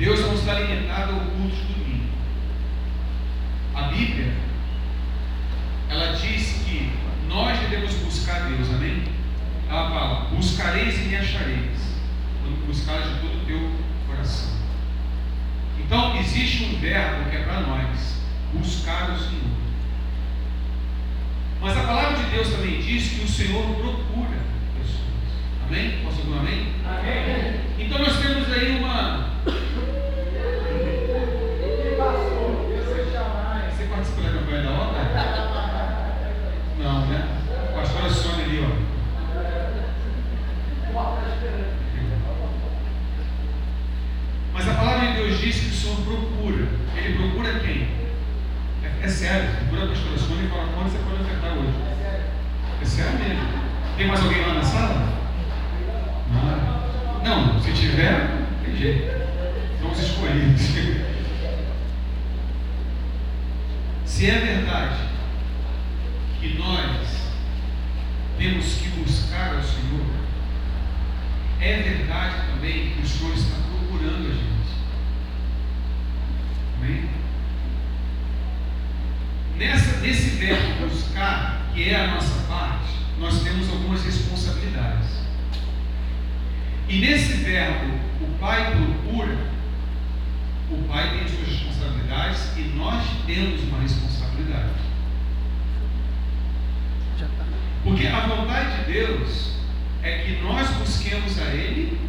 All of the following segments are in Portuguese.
Deus não está limitado ao culto de domingo. A Bíblia, ela diz que nós devemos buscar Deus, amém? Ela fala: buscareis e me achareis, quando buscares de todo o teu coração. Então, existe um verbo que é para nós: buscar o Senhor. Mas a palavra de Deus também diz que o Senhor procura pessoas. Amém? Posso dizer um amém? Amém. Então nós temos aí uma... Você participa da campanha da obra? Não, né? A pastora Sônia ali, ó. Mas a palavra de Deus diz que o Senhor procura. Ele procura quem? É sério. Procura a pastora Sônia e fala: quando você pode ofertar hoje? É sério mesmo. Tem mais alguém lá na sala? Não, se tiver, tem jeito. Somos escolhidos. Se é verdade que nós temos que buscar ao Senhor, é verdade também que o Senhor está procurando a gente. Amém? Nesse verbo buscar, que é a nossa parte, nós temos algumas responsabilidades. E nesse verbo, o Pai procura, o Pai tem suas responsabilidades e nós temos uma responsabilidade. Porque a vontade de Deus é que nós busquemos a Ele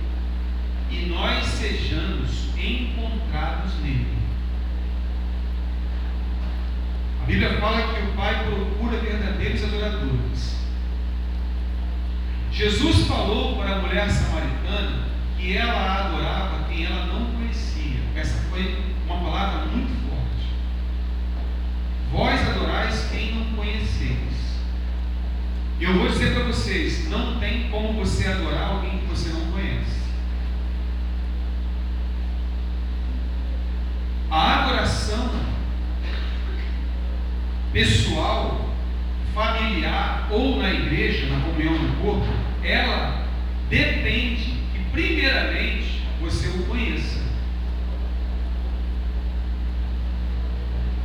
e nós sejamos encontrados nele. A Bíblia fala que o Pai procura verdadeiros adoradores. Jesus falou para a mulher samaritana que ela adorava quem ela não conhecia. Essa foi uma palavra muito forte. Vós adorais quem não conheceis. Eu vou dizer para vocês: não tem como você adorar alguém que você não conhece. A adoração pessoal, familiar ou na igreja, na comunhão do corpo, ela depende que primeiramente você o conheça.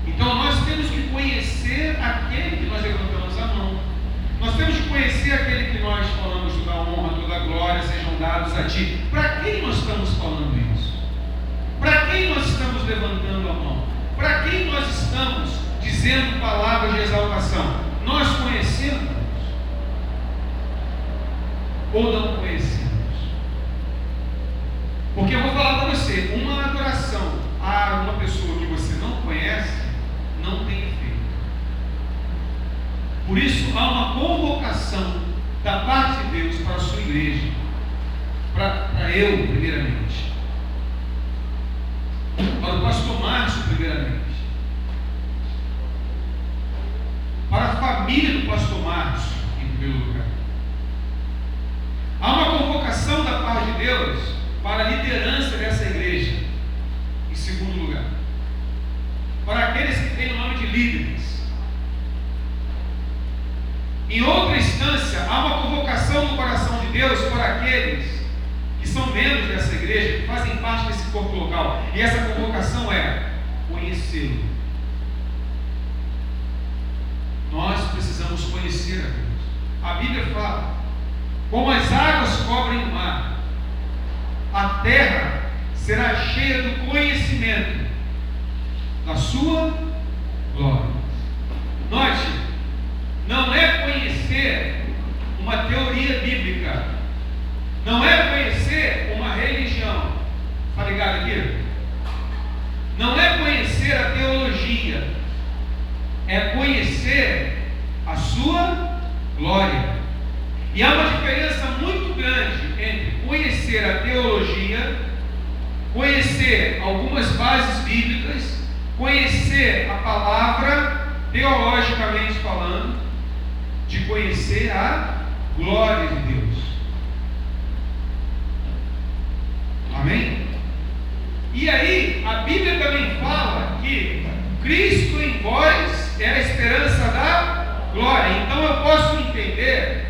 Então nós temos que conhecer aquele que nós levantamos a mão. Nós temos que conhecer aquele que nós falamos: toda a honra, toda a glória sejam dados a ti. Para quem nós estamos falando isso? Para quem nós estamos levantando a mão? Para quem nós estamos dizendo palavras de exaltação? Nós conhecemos ou não conhecemos? Porque eu vou falar para você: uma adoração a uma pessoa que você não conhece não tem efeito. Por isso há uma convocação da parte de Deus para a sua igreja, para eu primeiramente, para o pastor Márcio primeiramente, para a família do pastor Márcio em primeiro lugar. Há uma convocação da parte de Deus para a liderança dessa igreja em segundo lugar, para aqueles que têm o nome de líderes. Em outra instância, há uma convocação no coração de Deus para aqueles que são membros dessa igreja, que fazem parte desse corpo local. E essa convocação é conhecê-lo. Nós precisamos conhecer a Deus. A Bíblia fala: como as águas cobrem o mar, a terra será cheia do conhecimento da sua glória. Note, não é conhecer uma teoria bíblica, não é conhecer uma religião. Está ligado aqui? Não é conhecer a teologia, é conhecer a sua glória. E há uma diferença muito grande entre conhecer a teologia, conhecer algumas bases bíblicas, conhecer a palavra teologicamente falando, de conhecer a glória de Deus. Amém? E aí, a Bíblia também fala que Cristo em vós é a esperança da glória. Então eu posso entender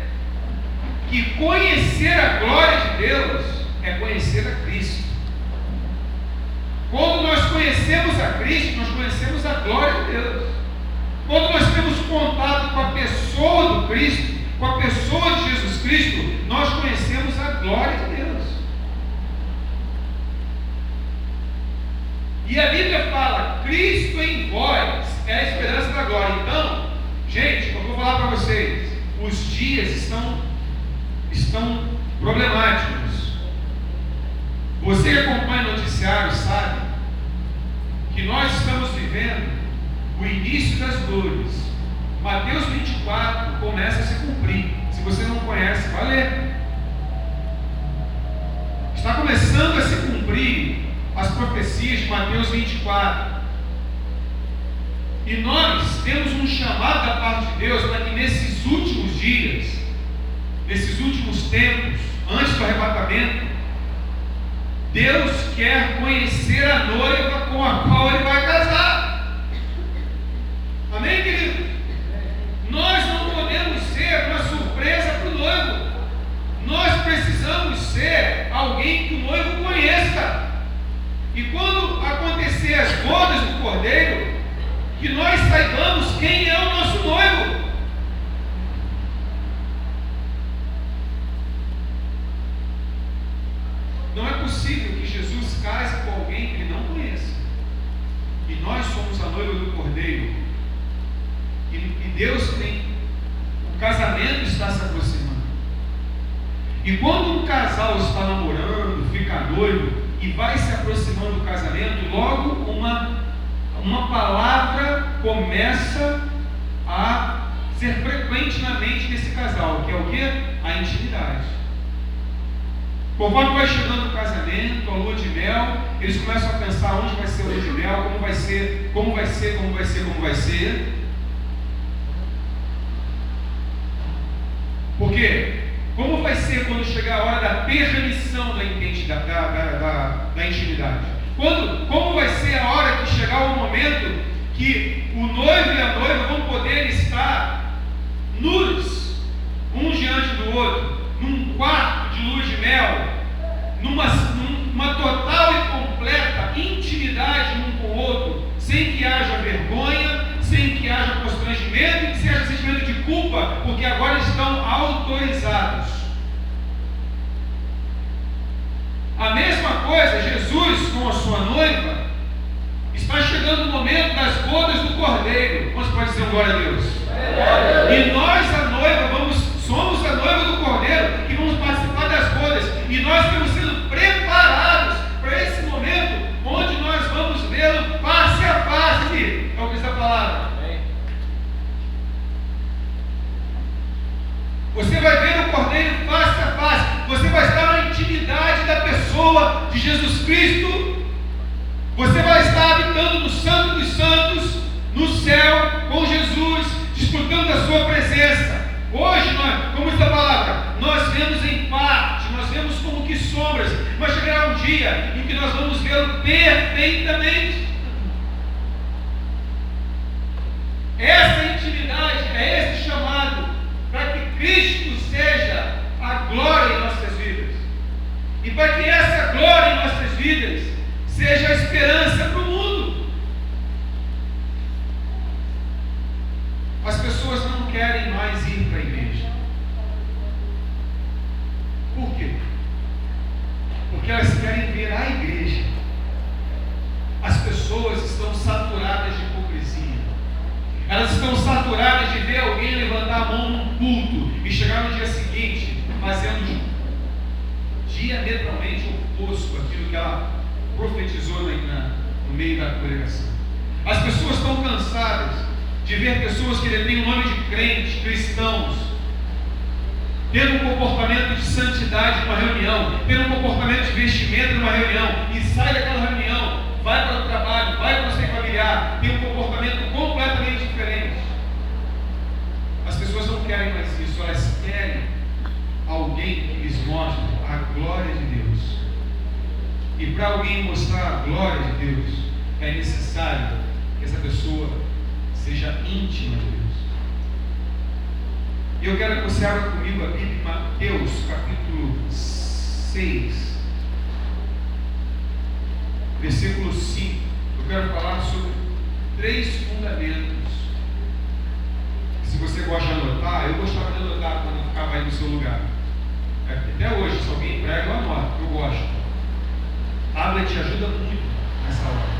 que conhecer a glória de Deus é conhecer a Cristo. conhecemos a Cristo, nós conhecemos a glória de Deus. Quando nós temos contato com a pessoa do Cristo, com a pessoa de Jesus Cristo, nós conhecemos a glória de Deus. E a Bíblia fala, Cristo em vós é a esperança da glória. Então, gente, eu vou falar para vocês, os dias estão problemáticos. Você que acompanha o noticiário sabe que nós estamos vivendo o início das dores. Mateus 24 começa a se cumprir. Se você não conhece, vai ler. Está começando a se cumprir as profecias de Mateus 24. E nós temos um chamado da parte de Deus para que nesses últimos dias, nesses últimos tempos, antes do arrebatamento, Deus quer conhecer a noiva com a qual Ele vai casar. Amém, querido? Nós não podemos ser uma surpresa para o noivo. Nós precisamos ser alguém que o noivo conheça. E quando acontecer as bodas do Cordeiro, que nós saibamos quem é o nosso noivo. Não é possível que Jesus case com alguém que ele não conheça. E nós somos a noiva do Cordeiro. E Deus tem. O casamento está se aproximando. E quando um casal está namorando, fica noivo e vai se aproximando do casamento, logo uma palavra começa a ser frequente na mente desse casal, que é o que? A intimidade. Conforme vai chegando o casamento, a lua de mel, eles começam a pensar onde vai ser a lua de mel, como vai ser. Por quê? Como vai ser quando chegar a hora da permissão da intimidade? Como vai ser a hora que chegar o momento que o noivo e a noiva vão poder estar nus, um diante do outro, num quarto de lua de mel, numa total e completa intimidade um com o outro, sem que haja vergonha, sem que haja constrangimento e que seja sentimento de culpa, porque agora estão autorizados. A mesma coisa, Jesus com a sua noiva, está chegando o momento das bodas do Cordeiro. Quantos pode dizer glória a Deus? E nós, a noiva, somos a noiva do Cordeiro, que vamos participar das bodas, e nós estamos sendo preparados para esse momento, onde nós vamos vê-lo face a face. É o que diz a palavra. Você vai ver o Cordeiro face a face. Você vai estar na intimidade da pessoa de Jesus Cristo. Você vai estar habitando no Santo dos Santos, no céu, com Jesus, desfrutando da sua presença. Hoje, como diz a palavra, nós vemos em parte, nós vemos como que sombras, mas chegará um dia em que nós vamos vê-lo perfeitamente. Essa intimidade, é esse chamado, para que Cristo seja a glória em nossas vidas. E para que essa glória em nossas vidas seja a esperança para o mundo. As pessoas não querem mais ir para a igreja. Por quê? Porque elas querem ver a igreja. As pessoas estão saturadas de hipocrisia. Elas estão saturadas de ver alguém levantar a mão num culto e chegar no dia seguinte fazendo diametralmente oposto àquilo que ela profetizou no meio da congregação. As pessoas estão cansadas de ver pessoas que detêm o nome de crentes, cristãos, tendo um comportamento de santidade numa reunião, tendo um comportamento de vestimento numa reunião, e sai daquela reunião, vai para o trabalho, vai para o seu familiar, tem um comportamento completamente diferente. As pessoas não querem mais isso, elas querem alguém que lhes mostre a glória de Deus. E para alguém mostrar a glória de Deus, é necessário que essa pessoa seja íntima de Deus. E eu quero que você abra comigo a Bíblia em Mateus capítulo 6, versículo 5. Eu eu quero falar sobre 3 fundamentos. Se você gosta de anotar, eu gostava de anotar quando eu ficava aí no seu lugar. Até hoje, se alguém prega, eu anoto, eu gosto. Tablet ajuda muito nessa hora.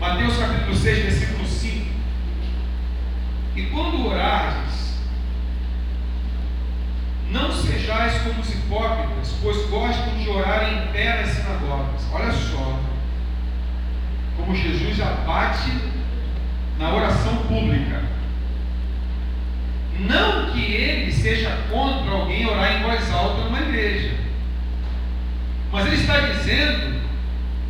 Mateus capítulo 6, versículo 5. E quando orares, não sejais como os hipócritas, pois gostam de orar em pé nas sinagogas. Olha só, como Jesus abate na oração pública. Não que ele seja contra alguém orar em voz alta numa igreja, mas ele está dizendo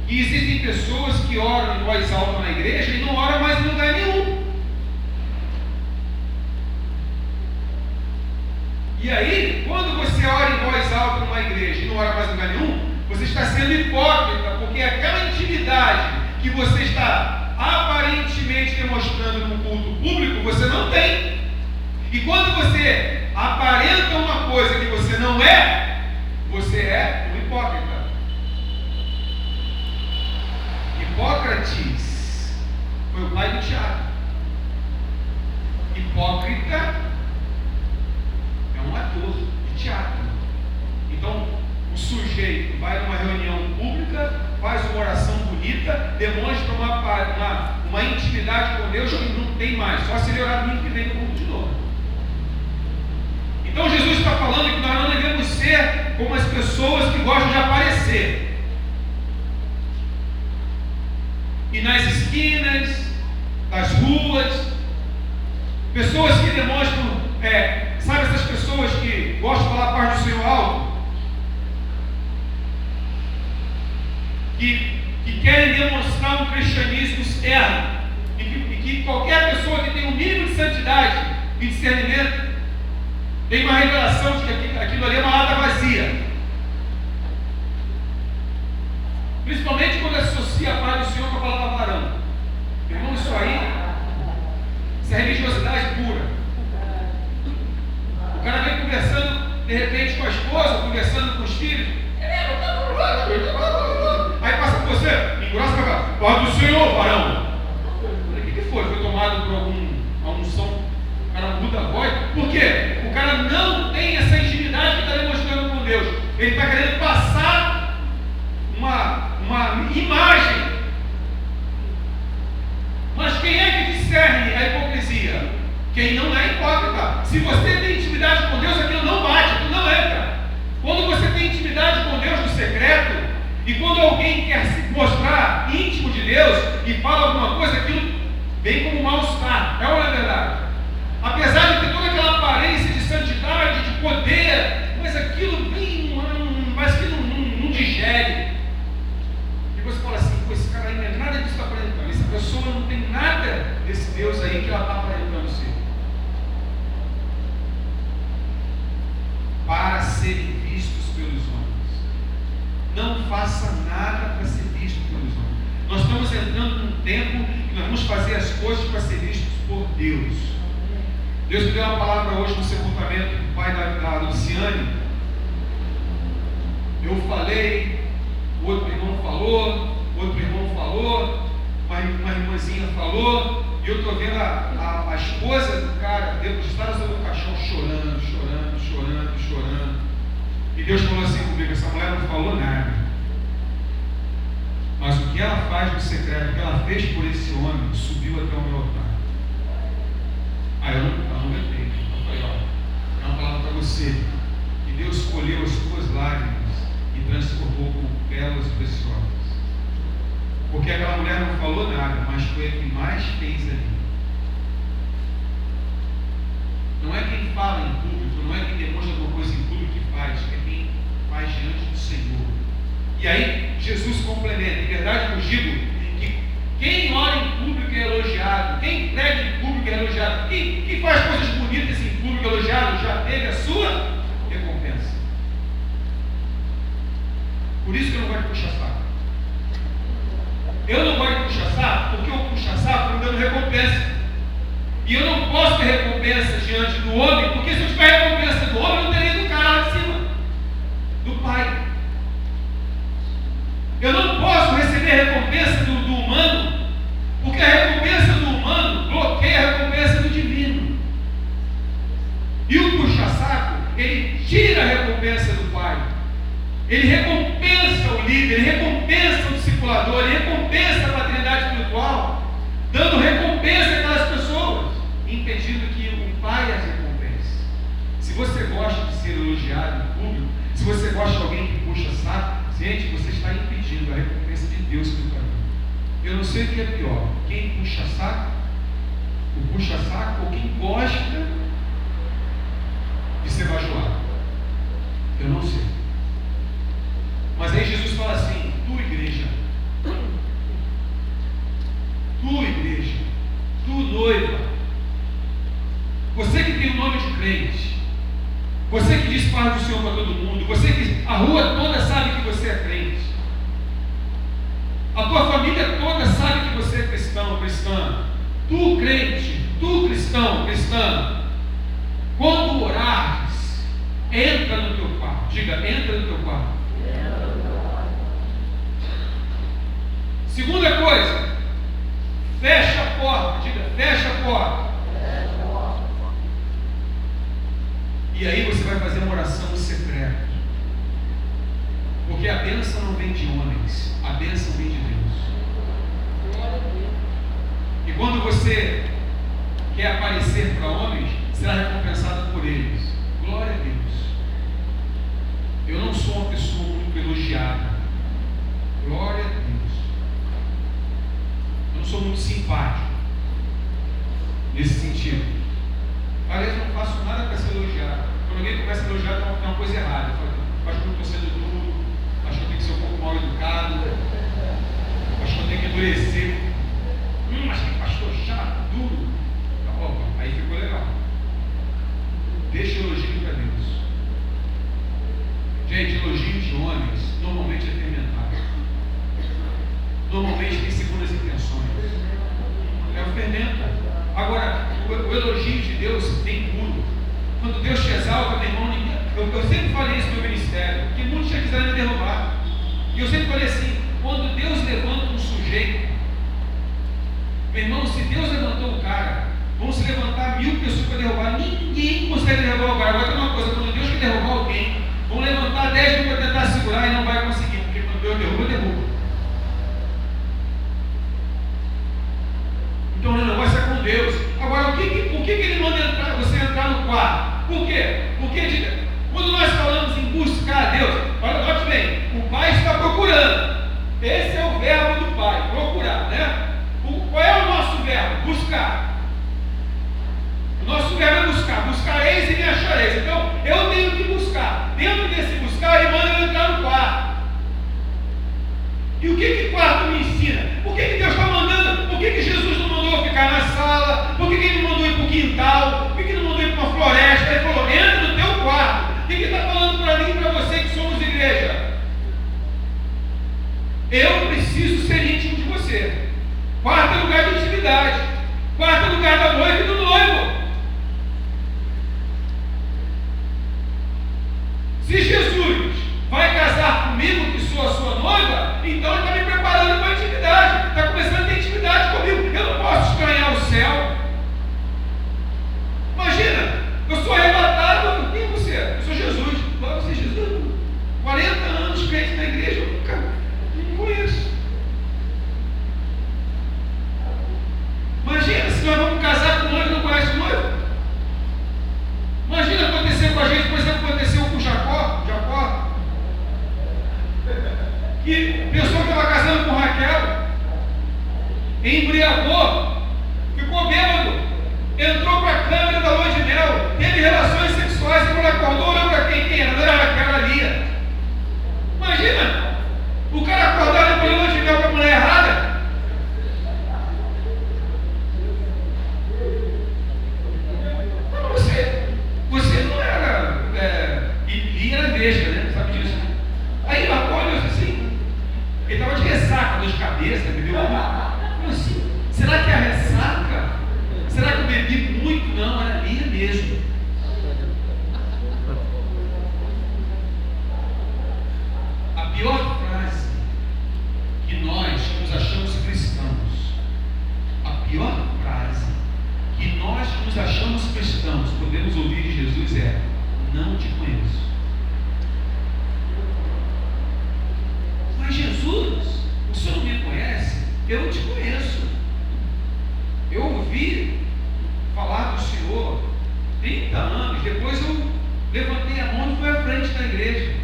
que existem pessoas que oram em voz alta na igreja e não oram mais em lugar nenhum. E aí, quando você ora em voz alta numa igreja e não ora mais em lugar nenhum, você está sendo hipócrita, porque aquela intimidade que você está aparentemente demonstrando no culto público, você não tem. E quando você aparenta uma coisa que você não é, você é um hipócrita. Hipócrates foi o pai do Tiago. Hipócrita é um ator de teatro. Então, o sujeito vai numa reunião pública, faz uma oração bonita, demonstra uma intimidade com Deus que não tem mais, só se ele orar domingo que vem no culto de novo. Então, Jesus está falando que nós não devemos ser como as pessoas que gostam de aparecer. E nas esquinas, das ruas, pessoas que demonstram, sabe essas pessoas que gostam de falar a parte do Senhor alto? Que querem demonstrar um cristianismo externo, e que qualquer pessoa que tem um mínimo de santidade e discernimento tem uma revelação de que aquilo ali é uma lata vazia. Principalmente quando associa a paz do Senhor com a palavra varão. Irmão, isso é religiosidade pura. O cara vem conversando de repente com a esposa, conversando com os filhos. Aí passa por você, engrossa para cá, paz do Senhor, varão. O que foi? Foi tomado por alguma unção? O cara muda a voz. Por quê? O cara não tem essa intimidade que está demonstrando com Deus. Ele está querendo passar uma imagem. Mas quem é que discerne a hipocrisia? Quem não é hipócrita. Se você tem intimidade com Deus, aquilo não bate, aquilo não entra. Quando você tem intimidade com Deus no secreto, e quando alguém quer se mostrar íntimo de Deus e fala alguma coisa, aquilo vem como mal-estar. É ou não é verdade? Apesar de ter toda aquela aparência de santidade, de poder, mas aquilo vem, mas que não digere. E você fala assim, pô, esse cara aí não é nada disso que está aparentando. Essa pessoa não tem nada desse Deus aí que ela está aparentando ser. Para serem vistos pelos homens. Não faça nada para ser visto pelos homens. Nós estamos entrando num tempo que nós vamos fazer as coisas para ser vistos por Deus. Deus me deu uma palavra hoje no sepultamento do pai da Luciane. Eu falei, o outro irmão falou, outro irmão falou, uma irmãzinha falou, e eu estou vendo a esposa do cara estar sobre o caixão chorando. E Deus falou assim comigo, essa mulher não falou nada. Mas o que ela faz no secreto, o que ela fez por esse homem, subiu até o meu altar. Aí eu não aguentei. Eu falei, é uma palavra para você. Que Deus escolheu as tuas lágrimas e transformou como pérolas preciosas. Porque aquela mulher não falou nada, mas foi a que mais fez ali. Não é quem fala em público, não é quem demonstra alguma coisa em público que faz, é quem faz diante do Senhor. E aí Jesus complementa. Em verdade eu digo que quem ora em público é elogiado, quem prega em público é elogiado, quem faz coisas bonitas em público é elogiado, já teve a sua recompensa. Por isso que eu não gosto de puxar saco. Eu não gosto de puxar saco porque o puxa-saco está me dando recompensa. E eu não posso ter recompensa diante do homem, porque se eu tiver recompensa do homem, eu não terei do recompensa do humano, porque a recompensa do humano bloqueia a recompensa do divino. E o puxa-saco, ele tira a recompensa do pai. Ele recompensa o líder, ele recompensa o discipulador, ele recompensa a paternidade espiritual, dando recompensa àquelas pessoas, impedindo que o pai as recompense. Se você gosta de ser elogiado em público, se você gosta de alguém que puxa saco, gente, você está impedindo a recompensa de Deus no caminho. Eu não sei o que é pior, quem puxa saco, o puxa saco, ou quem gosta de ser bajulado. Eu não sei. Mas aí Jesus fala assim: tu igreja, tu noiva, você que tem o nome de crente, você que diz paz do Senhor para todo mundo, você que a rua toda sabe que você é crente, a tua família toda sabe que você é cristão, cristã, tu crente, tu cristão, cristã, quando orares, entra no teu quarto, diga, entra no teu quarto. Segunda coisa, fecha a porta, diga, fecha a porta. E aí você vai fazer uma oração secreta. Porque a bênção não vem de homens, a bênção vem de Deus. E quando você quer aparecer para homens, será recompensado por eles. Glória a Deus. Eu não sou uma pessoa muito elogiada. Glória a Deus. Eu não sou muito simpático nesse sentido. Aliás, eu não faço nada para ser elogiado. Quando alguém começa a elogiar, tem uma coisa errada. Eu falo, acho que eu estou sendo duro, acho que eu tenho que ser um pouco mal educado, acho que eu tenho que endurecer. Mas que pastor chato, duro. Tá bom, aí ficou legal. Deixa o elogio para Deus. Gente, elogios de homens normalmente é fermentado. Normalmente tem segundas intenções. É o fermento. Agora, o elogio de Deus tem puro. Quando Deus te exalta, meu irmão, eu sempre falei isso no meu ministério, porque muitos já quiseram me derrubar. E eu sempre falei assim: quando Deus levanta um sujeito, meu irmão, se Deus levantou o cara, vão se levantar 1000 pessoas para derrubar. Ninguém consegue derrubar o cara. Agora tem uma coisa: quando Deus quer derrubar alguém, vão levantar 10 mil para tentar segurar e não vai conseguir, porque quando Deus derruba, derruba. Então o negócio é com Deus. Agora, por que ele manda você entrar no quarto? Por quê? Porque quando nós falamos em buscar a Deus, note bem, o Pai está procurando. Esse é o verbo do Pai, procurar, né? Qual é o nosso verbo? Buscar. O nosso verbo é buscar. Buscareis e me achareis. Então, eu tenho que buscar. Dentro desse buscar, ele manda eu entrar no quarto. E o que quarto me ensina? Por que Deus está mandando? Por que Jesus não mandou eu ficar na sala? Por que ele não mandou ir para o quintal? Por que ele não mandou ir para uma floresta? Ele falou: entra no teu quarto. O que ele está falando para mim e para você que somos igreja? Eu preciso ser íntimo de você. Quarto é lugar de intimidade. Quarto é lugar da noiva e do noivo. Se Jesus vai casar comigo, que sou a sua noiva, então ele está me preparando para a intimidade. Está começando a ter intimidade comigo. Eu não posso estranhar o céu. Imagina, eu sou arrebatado. Quem é você? Eu sou Jesus. Qual é você, Jesus? 40 anos crente na igreja, eu nunca conheço. Imagina se nós vamos casar com o noivo e não conhece o noivo. Imagina acontecer com a gente, por exemplo, aconteceu com Jacó. Que pessoa que estava casando com Raquel, embriagou, ficou bêbado, entrou para a câmara da lua de mel, teve relações sexuais, e quando acordou, olhou para quem era? Não era Raquel, era Lia. Imagina, o cara acordar depois da lua de mel com a mulher errada. Você não era, Lia era vesga, né? Sabe disso? Aí acorda assim. Ele estava de ressaca, dor de cabeça, bebeu uma. Assim, será que a Jesus é: não te conheço. Mas Jesus, o Senhor não me conhece? Eu te conheço. Eu ouvi falar do Senhor 30 anos, depois eu levantei a mão e fui à frente da igreja.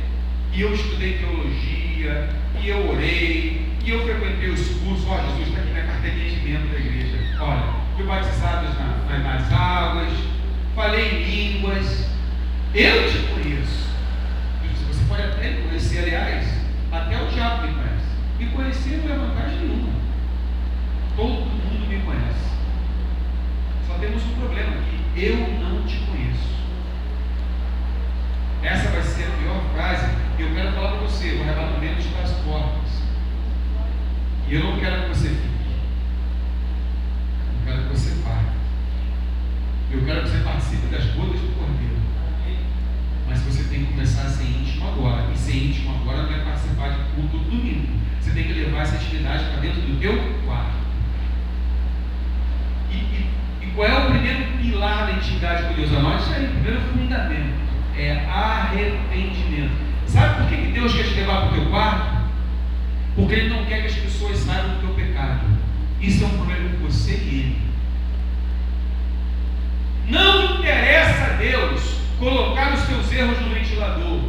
E eu estudei teologia, e eu orei, e eu frequentei os cursos. Ó, Jesus, está aqui minha carteirinha de membro da igreja. Olha, fui batizado nas águas, falei em línguas. Eu te conheço. Você pode até me conhecer, aliás, até o diabo me conhece. Me conhecer não é vantagem nenhuma. Todo mundo me conhece. Só temos um problema aqui: eu não te conheço. Essa vai ser a pior frase. Eu quero falar para você: o arrebatamento está às portas. E eu não quero que você fique. Eu quero que você pare. Eu quero que você participe das bodas do Cordeiro. Mas você tem que começar a ser íntimo agora. E ser íntimo agora não é participar de culto do domingo. Você tem que levar essa intimidade para dentro do teu quarto. E qual é o primeiro pilar da intimidade com Deus? Anote isso aí. O primeiro fundamento é arrependimento. Sabe por que Deus quer te levar para o teu quarto? Porque Ele não quer que as pessoas saibam do teu pecado. Isso é um problema com você e Ele. Não interessa a Deus colocar os teus erros no ventilador.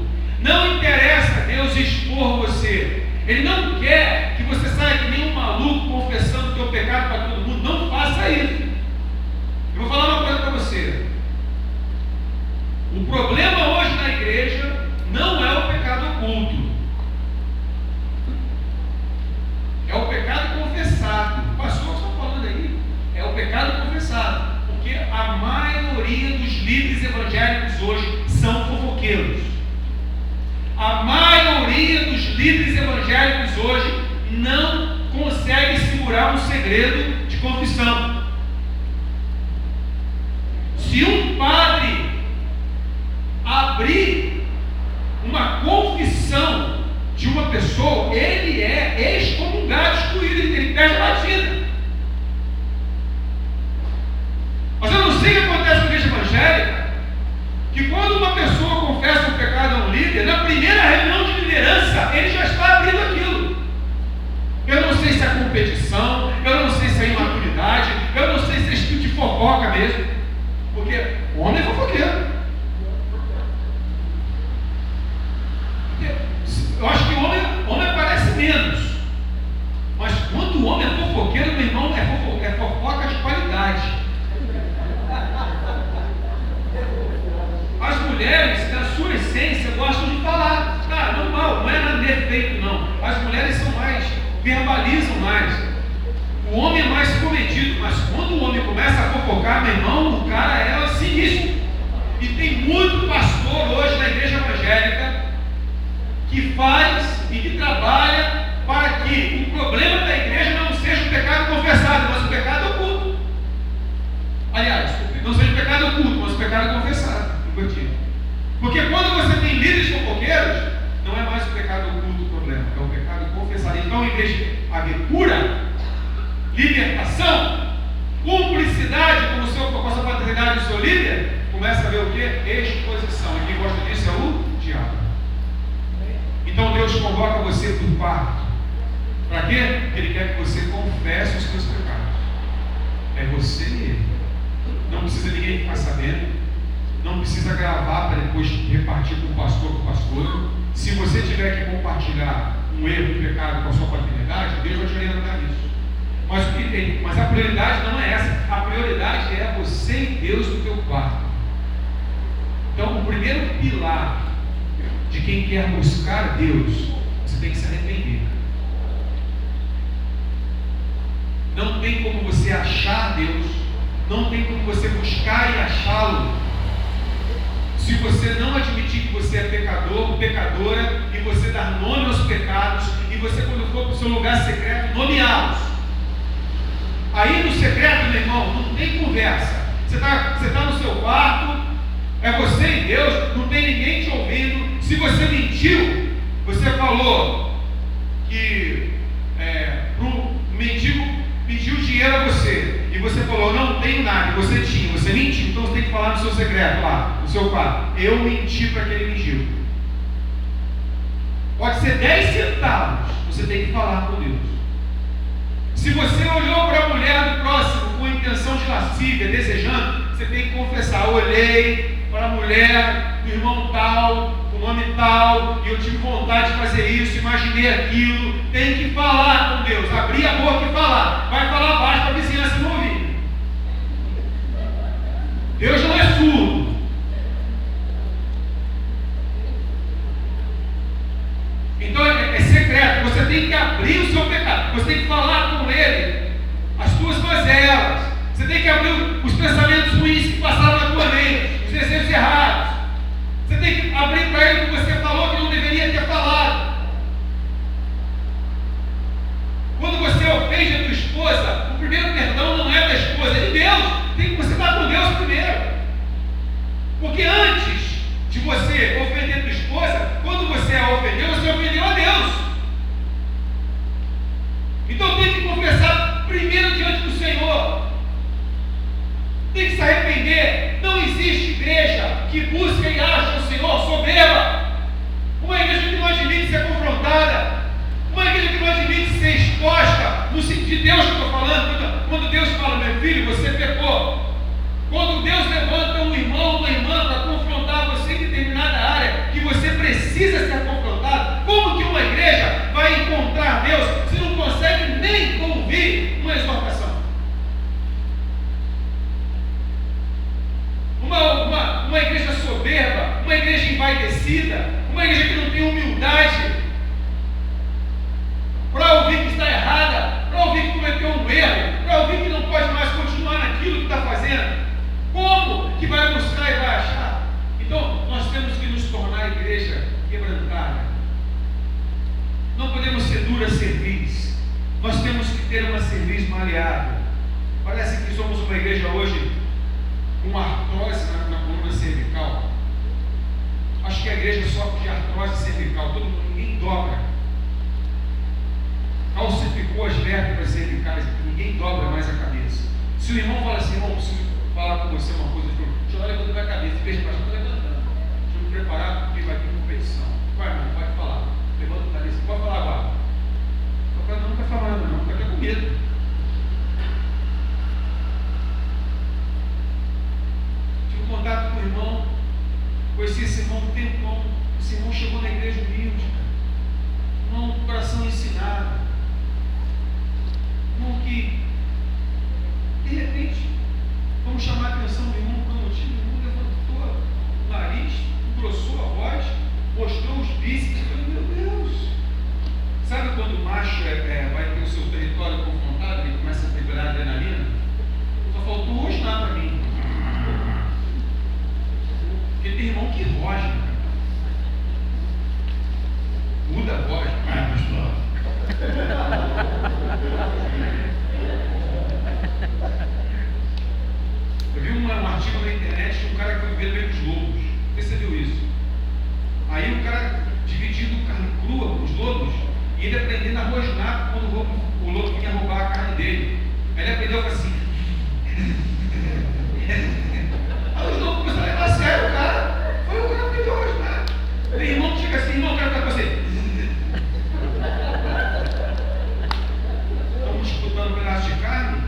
Não interessa a Deus expor você. Ele não quer que você saia que nem um maluco confessando o teu pecado para todo mundo. Não faça isso. Eu vou falar uma coisa para você. O problema hoje na igreja não é o pecado oculto. É o pecado confessado. O pastor está falando aí. É o pecado confessado. Porque a maioria dos líderes evangélicos hoje são fofoqueiros. A maioria dos líderes evangélicos hoje não consegue segurar um segredo de confissão. Se um padre abrir uma confissão de uma pessoa, ele é excomungado, excluído, ele perde a batida. Mas eu não sei o que acontece na igreja evangélica, que quando uma pessoa confessa um pecado a um líder, na primeira reunião de liderança, ele já está abrindo aquilo. Eu não sei se é competição, eu não sei se é imaturidade, eu não sei se é espírito de fofoca mesmo, porque o homem é fofoqueiro. Eu acho que o homem parece menos, mas quando o homem é fofoqueiro, meu irmão, é fofoca de qualidade. As mulheres, na sua essência, gostam de falar. Ah, normal, não é nada defeito, não. As mulheres são mais, verbalizam mais. O homem é mais comedido, mas quando o homem começa a fofocar, meu irmão, o cara é sinistro. E tem muito pastor hoje na igreja evangélica que faz e que trabalha para que o problema da igreja não seja o pecado confessado, mas o pecado oculto. Aliás, não seja o pecado oculto, mas o pecado confessado. Porque quando você tem líderes fofoqueiros, não é mais o pecado oculto o problema, é o pecado confessado. Então, em vez de haver cura, libertação, cumplicidade com a sua paternidade do seu líder, começa a ver o que? Exposição. E quem gosta disso é o diabo. Então Deus convoca você para o quarto. Para quê? Porque Ele quer que você confesse os seus pecados. É você e Ele. Não precisa ninguém ficar sabendo. Não precisa gravar para depois repartir com o pastor, com o pastor. Se você tiver que compartilhar um erro, um pecado com a sua paternidade, Deus vai te orientar nisso. Mas a prioridade não é essa. A prioridade é você e Deus no teu quarto. Então, o primeiro pilar de quem quer buscar Deus, você tem que se arrepender. Não tem como você achar Deus, não tem como você buscar e achá-lo, se você não admitir que você é pecador, pecadora, e você dar nome aos pecados, e você, quando for para o seu lugar secreto, nomeá-los. Aí no secreto, meu irmão, não tem conversa. Você está no seu quarto, é você e Deus, não tem ninguém te ouvindo. Se você mentiu, você falou que o mendigo pediu dinheiro a você, e você falou, não tenho nada, e você tinha, você Você mentiu, então você tem que falar no seu secreto lá, no seu quarto. Eu menti para aquele mendigo. Pode ser 10 centavos, você tem que falar com Deus. Se você olhou para a mulher do próximo com intenção de lascívia, desejando, você tem que confessar: olhei para a mulher do irmão tal, do nome tal, e eu tive vontade de fazer isso, imaginei aquilo. Tem que falar com Deus, abrir a boca e falar. Vai falar baixo para a vizinhança não ouvir. Deus não é surdo. Então é secreto. Você tem que abrir o seu pecado. Você tem que falar com Ele as tuas mazelas. Você tem que abrir os pensamentos ruins que passaram na tua mente, os desejos errados. Você tem que abrir para Ele o que você falou que não deveria ter falado. Quando você ofende a tua esposa, o primeiro perdão não é da esposa, é de Deus. Tem que você estar com Deus primeiro. Porque antes de você ofender a tua esposa, quando você a ofendeu, você ofendeu a Deus. Então tem que confessar primeiro diante do Senhor. Tem que se arrepender. Não existe igreja que busca e acha o Senhor soberba. Uma igreja que não admite ser confrontada. Uma igreja que não admite ser exposta. No sentido de Deus que eu estou falando. Quando Deus fala: meu filho, você pecou. Quando Deus levanta um irmão, uma irmã para confrontar você em determinada área que você precisa ser confrontado, como que uma igreja vai encontrar Deus se não consegue nem ouvir uma exortação? Uma igreja soberba, uma igreja envaidecida, uma igreja que não tem humildade para ouvir que está errada, para ouvir que cometeu um erro, para ouvir que não pode mais continuar naquilo que está fazendo. Como que vai buscar e vai achar? Então, nós temos que nos tornar igreja quebrantada. Não podemos ser dura cerviz. Nós temos que ter uma cerviz maleável. Parece que somos uma igreja hoje com artrose na coluna cervical. Acho que a igreja sofre de artrose cervical. Ninguém dobra. Calcificou as vértebras cervicais. Ninguém dobra mais a cabeça. Se o irmão fala assim: irmão, preciso falar com você uma coisa, deixa eu levantar a cabeça, veja, pastor, estou levantando, deixa eu me preparar porque vai ter competição. Vai, irmão, pode falar, levanta a cabeça, pode falar agora. O cara não está falando, não, está com medo. Tive contato com o irmão, conheci esse irmão um tempão. Esse irmão chegou na igreja humilde, irmão com o coração ensinado, irmão que de repente, vamos chamar a atenção do irmão por um motivo. O irmão levantou o nariz, engrossou a voz, mostrou os bíceps. Eu falei: meu Deus! Sabe quando o macho vai ter o seu território confrontado, ele começa a liberar adrenalina? Só faltou rosnar para mim. Porque tem irmão que rosna. Muda a voz. Vai, pastor. Eu vi um artigo na internet de um cara que foi viver no meio dos lobos. Não sei se você viu isso. Aí o cara dividindo carne crua com os lobos e ele aprendendo a rosnar quando o lobo vinha roubar a carne dele. Aí ele aprendeu assim. Aí os lobos começaram a levar a sério o cara. Foi o cara que aprendeu a rosnar. Tem irmão que chega assim: irmão, eu quero ficar com você. Estamos disputando um pedaço de carne.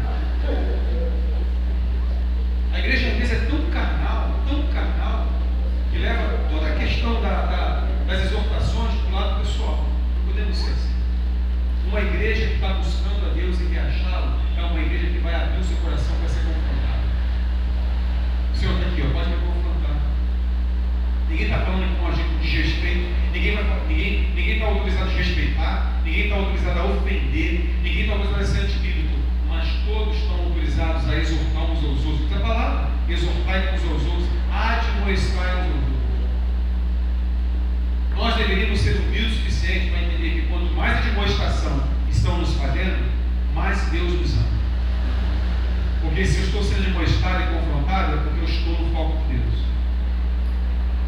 A igreja às vezes é tão carnal, que leva toda a questão das exortações para o lado pessoal. Não podemos ser assim. Uma igreja que está buscando a Deus e quer achá-lo é uma igreja que vai abrir o seu coração para ser confrontada. O Senhor está aqui, pode me confrontar. Ninguém está falando com a gente de desrespeito, ninguém está autorizado a desrespeitar, ninguém está autorizado a ofender, ninguém está autorizado a ser antibíblico, mas todos estão autorizados a exortar uns aos outros. Está falando? Exortar uns aos outros, admoestar uns aos outros. Nós deveríamos ser humildes o suficiente para entender que quanto mais admoestação estão nos fazendo, mais Deus nos ama. Porque se eu estou sendo admoestado e confrontado, é porque eu estou no foco de Deus.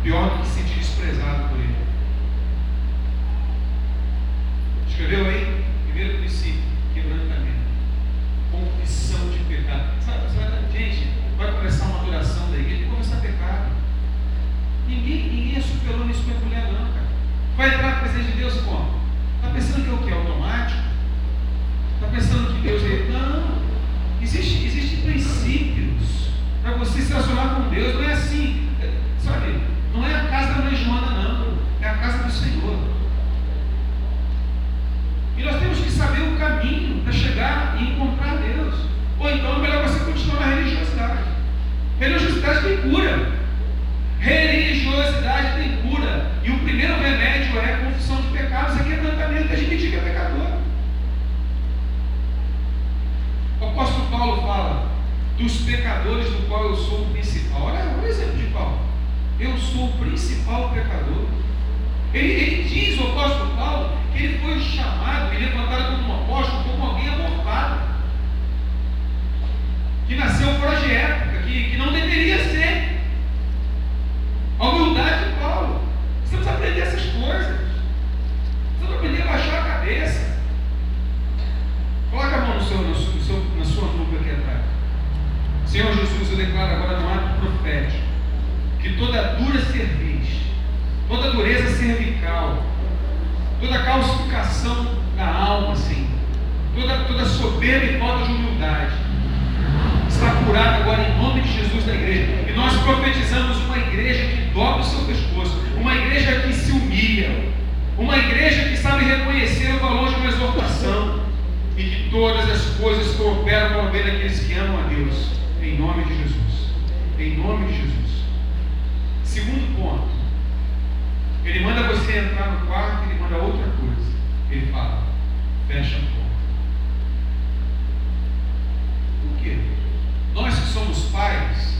Pior do que se sentir desprezado por Ele. Escreveu aí? Primeiro princípio: quebrantamento, confissão de pecado. Sabe, gente, vai começar uma presença de Deus como? Está pensando que é o que? Automático? Está pensando que Deus é... Não. Existem princípios para você se relacionar com Deus. Não é assim, sabe? Não é a casa da mãe Joana, não. É a casa do Senhor. E nós temos que saber o caminho para chegar e encontrar Deus. Ou então é melhor você continuar na religiosidade. Religiosidade tem cura. Religiosidade tem cura. E o primeiro remédio é a confissão de pecados, é quebrantamento, é admitir que é pecador. O apóstolo Paulo fala dos pecadores do qual eu sou o principal. Olha o exemplo de Paulo. Eu sou o principal pecador. Ele diz, o apóstolo Paulo, que ele foi chamado e levantado como um apóstolo, como alguém abortado, que nasceu fora de época, que não deveria ser. A humildade de Paulo. Você precisa aprender essas coisas. Você precisa aprender a baixar a cabeça. Coloca a mão na sua nuca aqui atrás. Senhor Jesus, eu declaro agora no ato profético que toda dura cerviz, toda dureza cervical, toda calcificação da alma, Senhor, toda soberba e falta de humildade está curada agora em nome de Jesus da igreja. E nós profetizamos uma igreja que dobra o seu pescoço, uma igreja que se humilha, uma igreja que sabe reconhecer o valor de uma exortação e que todas as coisas cooperam para o bem daqueles que amam a Deus, em nome de Jesus. Em nome de Jesus. Segundo ponto, ele manda você entrar no quarto, ele manda outra coisa. Ele fala, fecha a porta. Por quê? Nós que somos pais,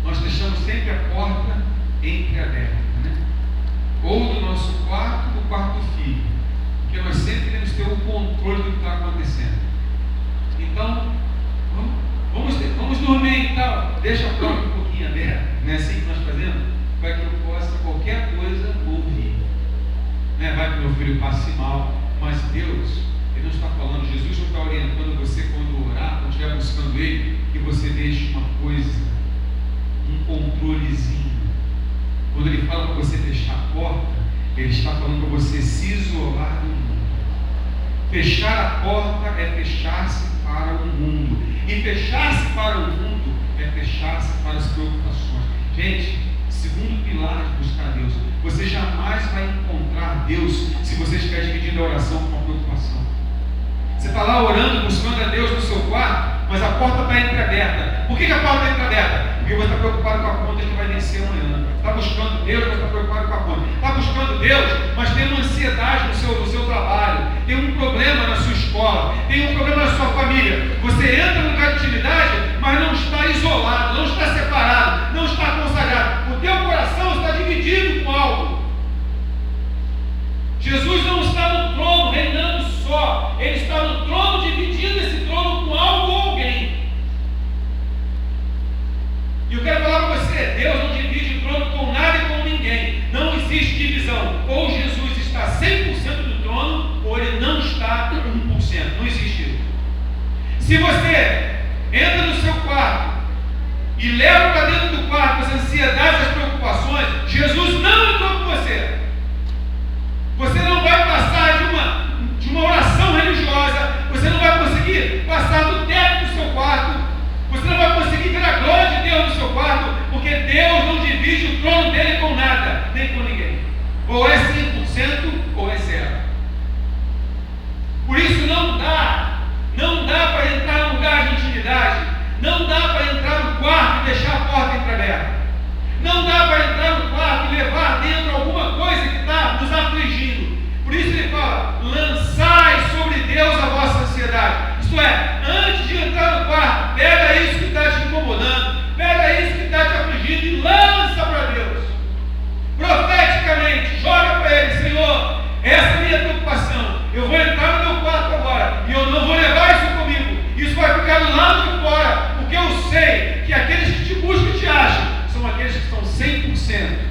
nós deixamos sempre a porta entreaberta, né? Ou do nosso quarto, do quarto do filho, porque nós sempre temos que ter o controle do que está acontecendo. Então, vamos dormir e tal, deixa a porta um pouquinho aberta, não é assim que nós fazemos? Para que eu possa qualquer coisa ouvir. Né? Vai que meu filho passe mal, mas Deus, Ele não está falando, Jesus não está orientando você quando orar, quando estiver buscando Ele, que você deixe uma coisa, um controlezinho. Quando Ele fala para você fechar a porta, Ele está falando para você se isolar do mundo. Fechar a porta é fechar-se para o mundo. E fechar-se para o mundo é fechar-se para as preocupações. Gente, segundo pilar de buscar Deus, você jamais vai encontrar Deus se você estiver dividindo a oração com a preocupação. Você está lá orando, buscando a Deus no seu quarto, mas a porta está entreaberta. Por que a porta está entreaberta? Porque você está preocupado com a conta que vai vencer amanhã. Está buscando Deus, mas está preocupado com a conta. Está buscando Deus, mas tem uma ansiedade no seu trabalho, tem um problema na sua escola, tem um problema na sua família. Você entra no lugar de intimidade, mas não está isolado, não está separado, não está consagrado. O teu coração está dividido com algo. Jesus não está no trono reinando só, Ele está no trono dividindo esse trono com algo ou alguém. E eu quero falar para você, Deus não divide o trono com nada e com ninguém. Não existe divisão. Ou Jesus está 100% no trono, ou Ele não está 1%. Não existe isso. Se você entra no seu quarto e leva para dentro do quarto as ansiedades, as preocupações, Jesus não entrou com você. Você não vai passar de uma oração religiosa, você não vai conseguir passar do teto do seu quarto, você não vai conseguir ver a glória de Deus no seu quarto, porque Deus não divide o trono dele com nada, nem com ninguém. Ou é 100% ou é 0. Por isso não dá para entrar num lugar de intimidade, não dá para entrar no quarto e deixar a porta entreaberta. Não dá para entrar no quarto e levar dentro alguma coisa que está nos afligindo. Por isso ele fala, lançai sobre Deus a vossa ansiedade. Isto é, antes de entrar no quarto, pega isso que está te incomodando, pega isso que está te afligindo e lança para Deus. Profeticamente, joga para Ele, Senhor, essa é a minha preocupação. Eu vou entrar no meu quarto agora e eu não vou levar isso comigo. Isso vai ficar do lado de fora, porque eu sei que aqueles que te buscam e te acham são aqueles que estão 100%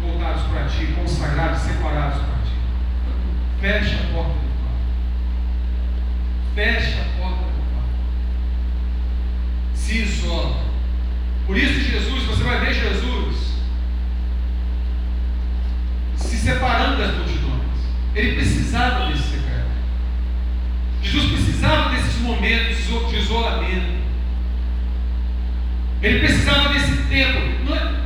voltados para Ti, consagrados, separados para Ti. Fecha a porta do quarto. Fecha a porta do quarto. Se isola. Por isso Jesus, você vai ver Jesus Ele precisava desse secreto. Jesus precisava desses momentos de isolamento. Ele precisava desse tempo.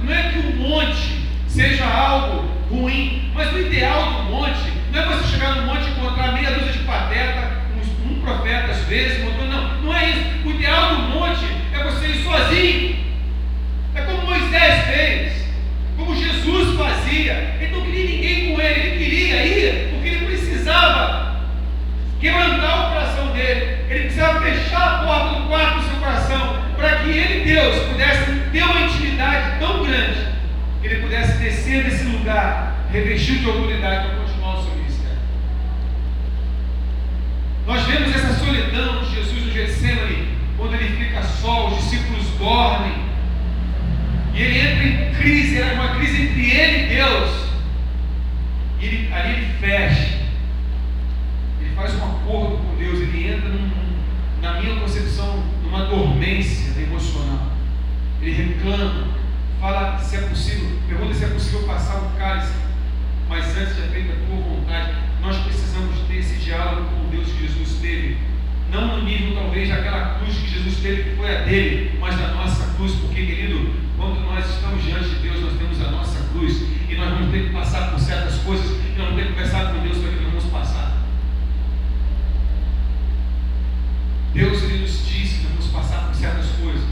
Não é que o monte seja algo ruim, mas o ideal do monte não é você chegar no monte e encontrar meia dúzia de pateta, um profeta às vezes, não é isso. O ideal do monte é você ir sozinho. É como Moisés fez, como Jesus fazia. Ele não queria ninguém com ele, ele queria ir porque ele precisava quebrantar o coração dele. Ele precisava fechar a porta do quarto do seu coração para que ele, Deus, pudesse ter uma intimidade tão grande que ele pudesse descer desse lugar revestido de autoridade para continuar o seu ministério. Nós vemos essa solidão de Jesus no Getsemane, quando ele fica só, os discípulos dormem, e ele entra em crise, era uma crise entre ele e Deus, e ali ele fecha, ele faz um acordo com Deus, ele entra na minha concepção, numa dormência emocional. Ele reclama, fala se é possível, pergunta se é possível passar o cálice, mas antes de feita a tua vontade. Nós precisamos ter esse diálogo com o Deus que Jesus teve, não no nível talvez daquela cruz que Jesus teve, que foi a dele, mas da nossa cruz, porque, querido, quando nós estamos diante de Deus, nós temos a nossa cruz, e nós vamos ter que passar por certas coisas, e nós vamos ter que conversar com Deus para que nós vamos passar. Deus, ele nos diz que nós vamos passar por certas coisas,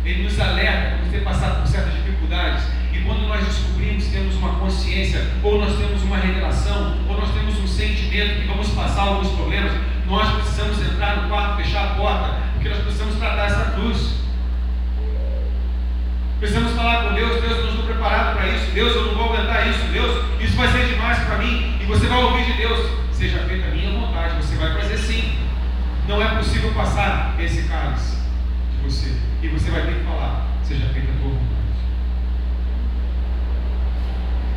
ele nos alerta para ter passado por certas dificuldades, e quando nós descobrimos, temos uma consciência, ou nós temos uma revelação, ou nós temos um sentimento que vamos passar alguns problemas, nós precisamos entrar no quarto, fechar a porta, porque nós precisamos tratar essa cruz. Precisamos falar com Deus: Deus, eu não estou preparado para isso, Deus, eu não vou aguentar isso, Deus, isso vai ser demais para mim. E você vai ouvir de Deus: seja feita a minha vontade. Você vai fazer sim. Não é possível passar esse cálice de você, e você vai ter que falar: seja feita a tua vontade.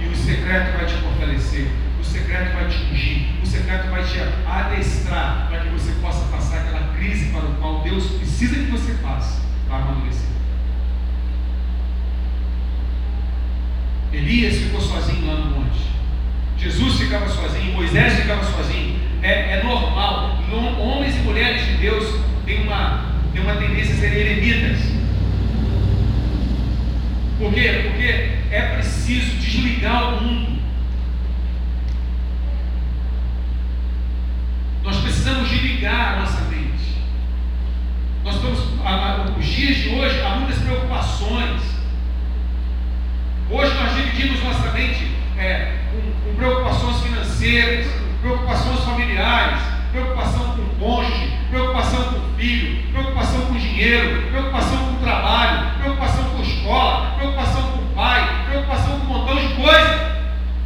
E o secreto vai te fortalecer, o secreto vai te ungir, o secreto vai te adestrar para que você possa passar aquela crise para o qual Deus precisa que você passe para amadurecer. Elias ficou sozinho lá no monte, Jesus ficava sozinho, Moisés ficava sozinho. É normal, homens e mulheres de Deus têm uma tendência a serem eremitas. Por quê? Porque é preciso desligar o mundo. Nós precisamos desligar a nossa mente. Nós estamos, os dias de hoje, há muitas preocupações. Hoje nós dividimos nossa mente com preocupações financeiras, preocupações familiares, preocupação com o cônjuge, preocupação com o filho, preocupação com o dinheiro, preocupação com o trabalho, preocupação com a escola, preocupação com o pai, preocupação com um montão de coisas.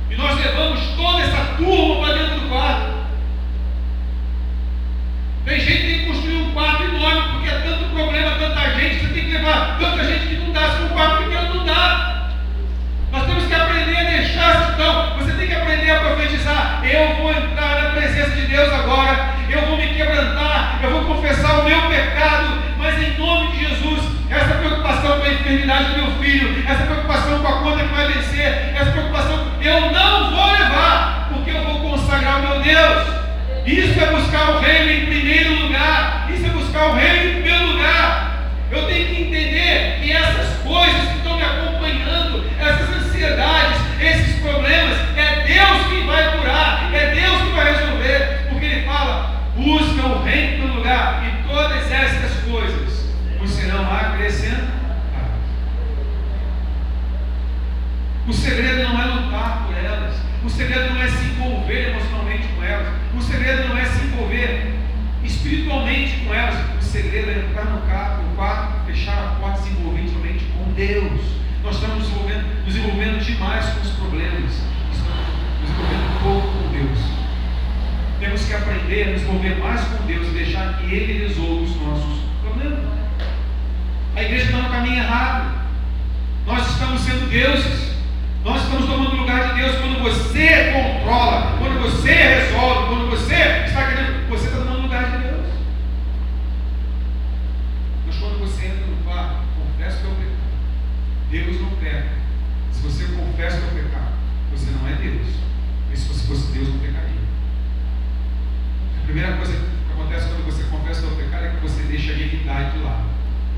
E nós levamos toda essa turma para dentro do quarto. Tem gente que tem que construir um quarto enorme, porque é tanto problema, tanta gente, você tem que levar tanta gente que não dá, se um quarto pequeno não dá. Nós temos que aprender a deixar. Então, você tem que aprender a profetizar. Eu vou entrar na presença de Deus agora, eu vou me quebrantar, eu vou confessar o meu pecado, mas em nome de Jesus, essa preocupação com a enfermidade do meu filho, essa preocupação com a conta que vai vencer, essa preocupação, eu não vou levar, porque eu vou consagrar o meu Deus. Isso é buscar o reino em primeiro lugar, isso é buscar o reino em primeiro lugar. Eu tenho que entender que essas coisas que estão me acompanhando, essas ansiedades, esses problemas, é Deus quem vai curar, é Deus que vai resolver, porque Ele fala: busca o reino em primeiro lugar, e todas estas coisas vos serão acrescentadas. O segredo não é lutar por elas, o segredo não é se envolver emocionalmente com elas, o segredo não é se envolver espiritualmente com elas, o segredo é entrar no quarto, fechar a porta e se envolver intimamente com Deus. Nós estamos nos envolvendo demais com os problemas, estamos nos envolvendo pouco com Deus. Temos que aprender a nos envolver mais com Deus e deixar que Ele resolva os nossos problemas. A igreja está no caminho errado. Nós estamos sendo deuses. Nós estamos tomando o lugar de Deus. Quando você controla, quando você resolve, quando você está querendo, você está tomando o lugar de Deus. Mas quando você entra no quarto, confessa o teu pecado. Deus não peca. Se você confessa o teu pecado, você não é Deus. Mas se você fosse Deus, não pecaria. primeira coisa que acontece quando você confessa o seu pecado é que você deixa a divindade de lado.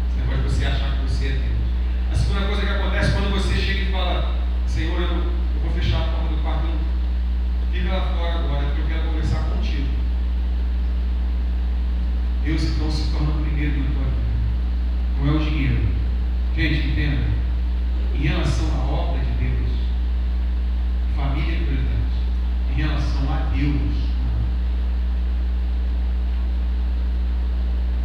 Esse negócio de você achar que você é Deus. A segunda coisa que acontece quando você chega e fala: Senhor, eu vou fechar a porta do quarto, fica lá fora agora, porque eu quero conversar contigo. Deus então se torna o primeiro na tua vida. Não é o dinheiro. Gente, entenda. Em relação à obra de Deus, família é prioridade. Em relação a Deus,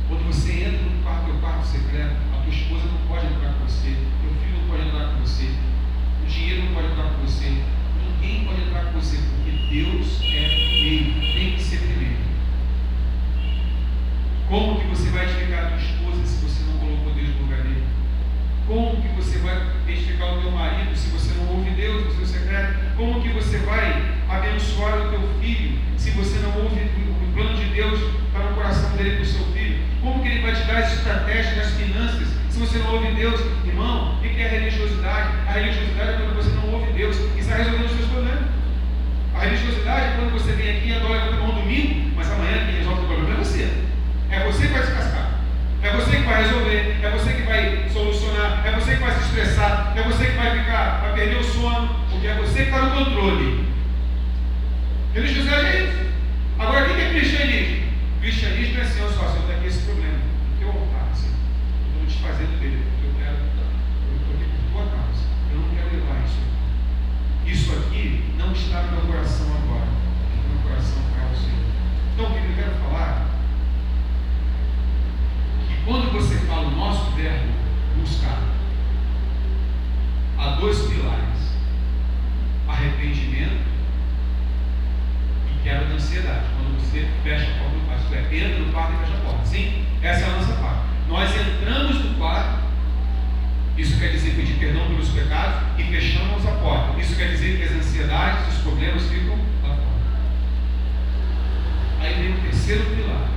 quando você entra no teu quarto secreto, a tua esposa não pode entrar com você, teu filho não pode entrar com você, o dinheiro não pode entrar com você, ninguém pode entrar com você, porque Deus é primeiro, tem que ser primeiro. Como que você vai edificar a tua esposa se você não colocou Deus no lugar dele? Como que você vai edificar o teu marido se você não ouve Deus no seu secreto? Como que você vai abençoar o teu filho se você não ouve o plano de Deus para o coração dele para o seu filho? Como que ele vai te dar as estratégias das finanças se você não ouve Deus? Irmão, o que é a religiosidade? A religiosidade é quando você não ouve Deus e está resolvendo os seus problemas. A religiosidade é quando você vem aqui e adora no domingo, mas amanhã quem resolve o problema é você. É você que vai se cascar. É você que vai resolver. É você que vai solucionar. É você que vai se estressar. É você que vai perder o sono, porque é você que está no controle. Religiosidade é isso. Agora, o que é cristianismo? Cristianismo é assim: olha só, se eu tenho aqui esse problema, o teu altar, assim, eu estou desfazendo dele, porque eu estou aqui por tua causa. Eu não quero levar isso. Isso aqui não está no meu coração agora. No meu coração para o Senhor. Então, o que eu quero falar? Quando você fala o nosso verbo buscar, há dois pilares: arrependimento e quebra da ansiedade. Quando você fecha a porta do quarto, isto é, entra no quarto e fecha a porta. Sim, essa é a nossa parte. Nós entramos no quarto, isso quer dizer pedir perdão pelos pecados, e fechamos a porta. Isso quer dizer que as ansiedades, os problemas ficam lá fora. Aí vem o terceiro pilar,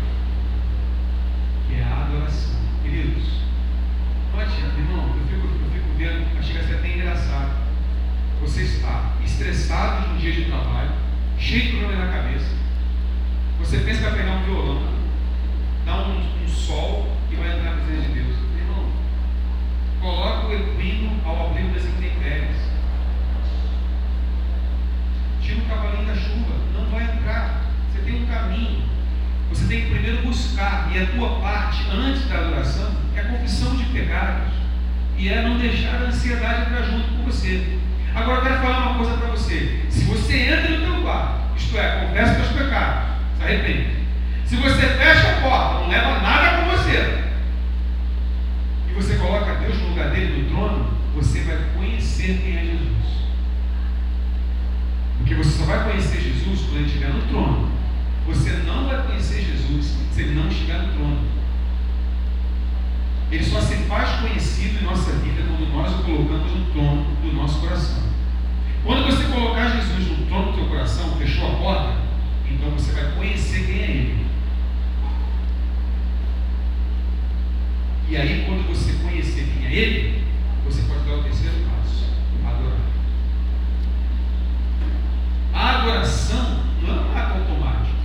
que é a adoração. Queridos, não adianta, irmão, eu fico vendo, chega a ser até engraçado. Você está estressado de um dia de trabalho, cheio de problema na cabeça. Você pensa que vai pegar um violão, dar um sol e vai entrar na presença de Deus. Irmão, coloca o equino ao abrigo das intempéries. Tira o cavalinho da chuva, não vai entrar. Você tem um caminho. Você tem que primeiro buscar, e a tua parte antes da adoração é a confissão de pecados, e é não deixar a ansiedade entrar junto com você. Agora eu quero falar uma coisa para você: se você entra no teu quarto, isto é, confessa os teus pecados, se arrepende. Se você fecha a porta, não leva nada com você, e você coloca Deus no lugar dele, no trono, você vai conhecer quem é Jesus. Porque você só vai conhecer Jesus quando ele estiver no trono. Você não vai conhecer Jesus se ele não estiver no trono. Ele só se faz conhecido em nossa vida quando nós o colocamos no trono do nosso coração. Quando você colocar Jesus no trono do teu coração, fechou a porta, então você vai conhecer quem é Ele. E aí, quando você conhecer quem é Ele, você pode dar o terceiro passo: adorar. A adoração não é um ato automático.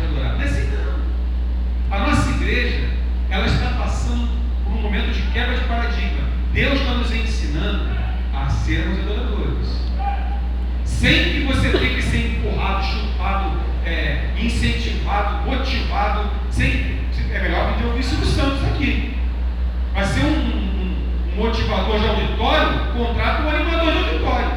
Adorar. Não é assim, não. A nossa igreja, ela está passando por um momento de quebra de paradigma. Deus está nos ensinando a sermos adoradores, sem que você tenha que ser empurrado, chutado, incentivado, motivado. É melhor pedir o Silvio Santos aqui. Vai ser um motivador de auditório, contrata um animador de auditório.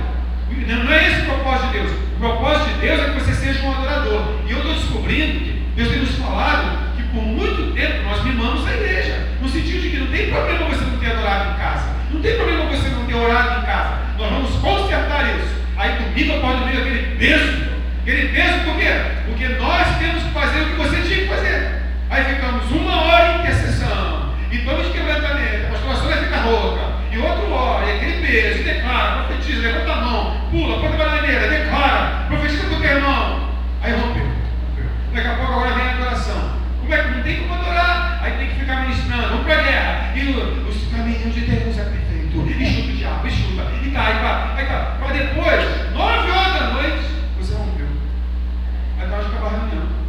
Não é esse o propósito de Deus. O propósito de Deus é que você seja um adorador. E eu estou descobrindo que Deus tem nos falado que por muito tempo nós mimamos a igreja, no sentido de que não tem problema você não ter adorado em casa, não tem problema você não ter orado em casa. Nós vamos consertar isso. Aí domingo pode vir aquele peso por quê? Porque nós temos que fazer o que você tinha que fazer. Aí ficamos 1 hora em intercessão, e vamos de quebrantamento, a pastoração vai ficar rouca, e outro hora, e aquele peso, e declara, profetiza, levanta a mão, pula, põe a bananeira, declara, profetiza com o teu irmão. Aí rompeu. Daqui a pouco agora vem a adoração. Como é que não tem como adorar? Aí tem que ficar ministrando, vamos para a guerra. E os caminhos de Deus é perfeito. E chuta o diabo, e chuta, e cai. Para depois, 9 horas da noite, você rompeu. Aí está hora de acabar a reunião.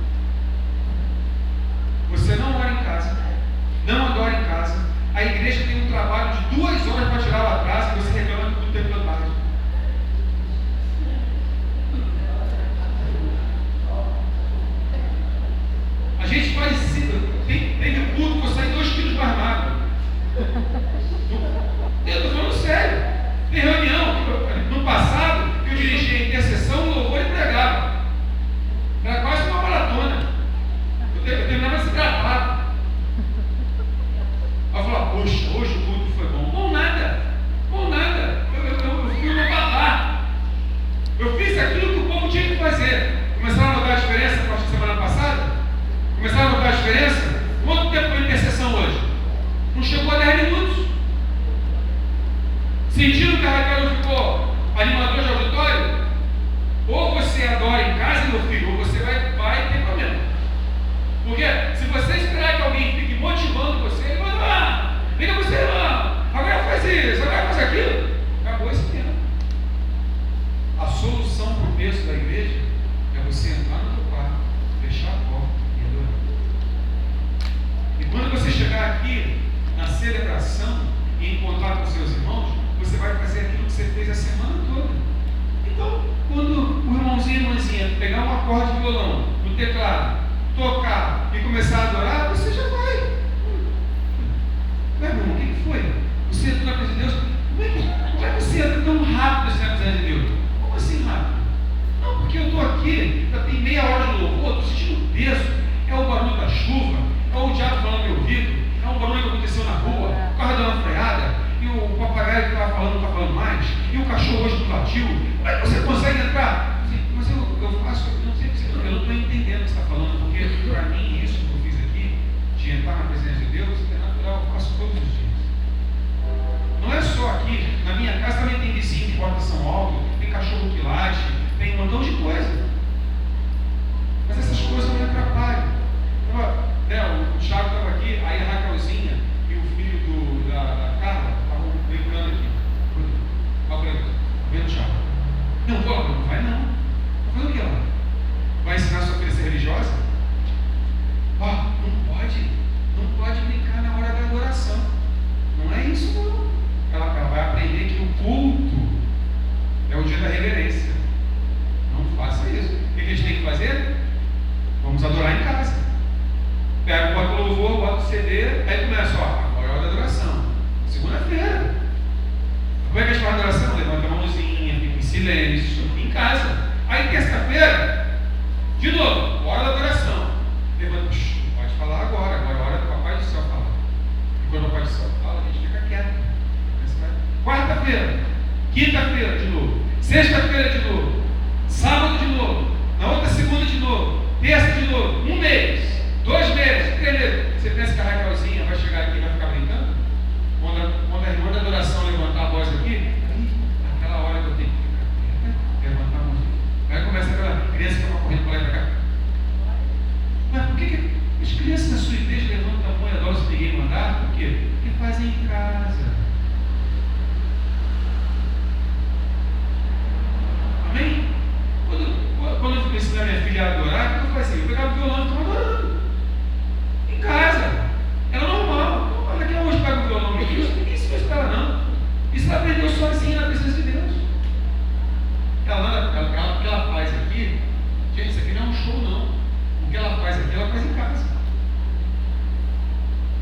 Sentindo que a Raquel não ficou animador de auditório? Ou você adora em casa, meu filho, ou você vai ter problema. Porque se você esperar que alguém fique motivando você, ele vai lá, vem com você, irmão, agora faz isso, agora faz aquilo. Acabou esse tempo. A solução para o peso da igreja é você entrar no teu quarto, fechar a porta e adorar. E quando você chegar aqui na celebração e encontrar com seus irmãos, você vai fazer aquilo que você fez a semana toda. Então, quando o irmãozinho e a irmãzinha pegar um acorde de violão no teclado, tocar e começar a adorar, você já vai. Meu irmão, o que foi? Você entrou na presença de Deus? Como é que você entra tão rápido na presença de Deus? Como assim rápido? Não, porque eu estou aqui, já tem meia hora de louvor, estou sentindo peso. É o barulho da chuva, é o diabo falando no meu ouvido, é um barulho que aconteceu na rua, o carro deu uma freada, e o papagaio que estava falando não está falando mais, e o cachorro hoje não latiu. Como é que você consegue entrar? Mas eu faço, eu não sei o que você está falando, eu não estou entendendo o que você está falando, porque para mim isso que eu fiz aqui, de entrar na presença de Deus, é natural, eu faço todos os dias. Não é só aqui, na minha casa também tem vizinho de porta São Alto, tem cachorro que late, tem um montão de coisa. Mas essas coisas não me atrapalham. O Thiago estava aqui, aí a Raquelzinha e o filho da Carla estavam brincando aqui. Olha para ele, vendo o Thiago. Não, não vai não. Vai fazer o que ela? Vai ensinar sua crença religiosa? Não pode brincar na hora da adoração. Não é isso não. Ela vai aprender que o culto é o dia da reverência. Não faça isso. O que a gente tem que fazer? Vamos adorar em casa. Pega, bota o louvor, bota o CD, aí começa, agora é a hora da adoração. Segunda-feira. Como é que a gente faz a adoração? Levanta a mãozinha, fica em silêncio, em casa. Aí terça-feira, de novo, hora da adoração. Levanta, pode falar agora é a hora do Papai do Céu falar. E quando o Papai do Céu fala, a gente fica quieto. Quarta-feira, quinta-feira de novo, sexta-feira de novo, sábado de novo, na outra segunda de novo, terça de novo, um mês. 2 meses, 3 meses. Você pensa que a Raquelzinha vai chegar aqui e vai ficar brincando? Quando a irmã da adoração levantar a voz aqui, aquela hora que eu tenho que ficar levantar a mão. Aí começa aquela criança que está correndo para lá e para cá. Mas por que as crianças na sua igreja levantam a mão e adoram se ninguém mandar? Por quê? Porque fazem em casa. Amém? Quando eu ensinei a minha filha a adorar, o que eu fazia? Eu pegava o violão e estava adorando. Em casa. Era normal. Olha que hoje pega o violão e isso, ninguém se fez para ela não. Isso ela aprendeu sozinha na presença de Deus. O que ela faz aqui, gente, isso aqui não é um show não. O que ela faz aqui, ela faz em casa.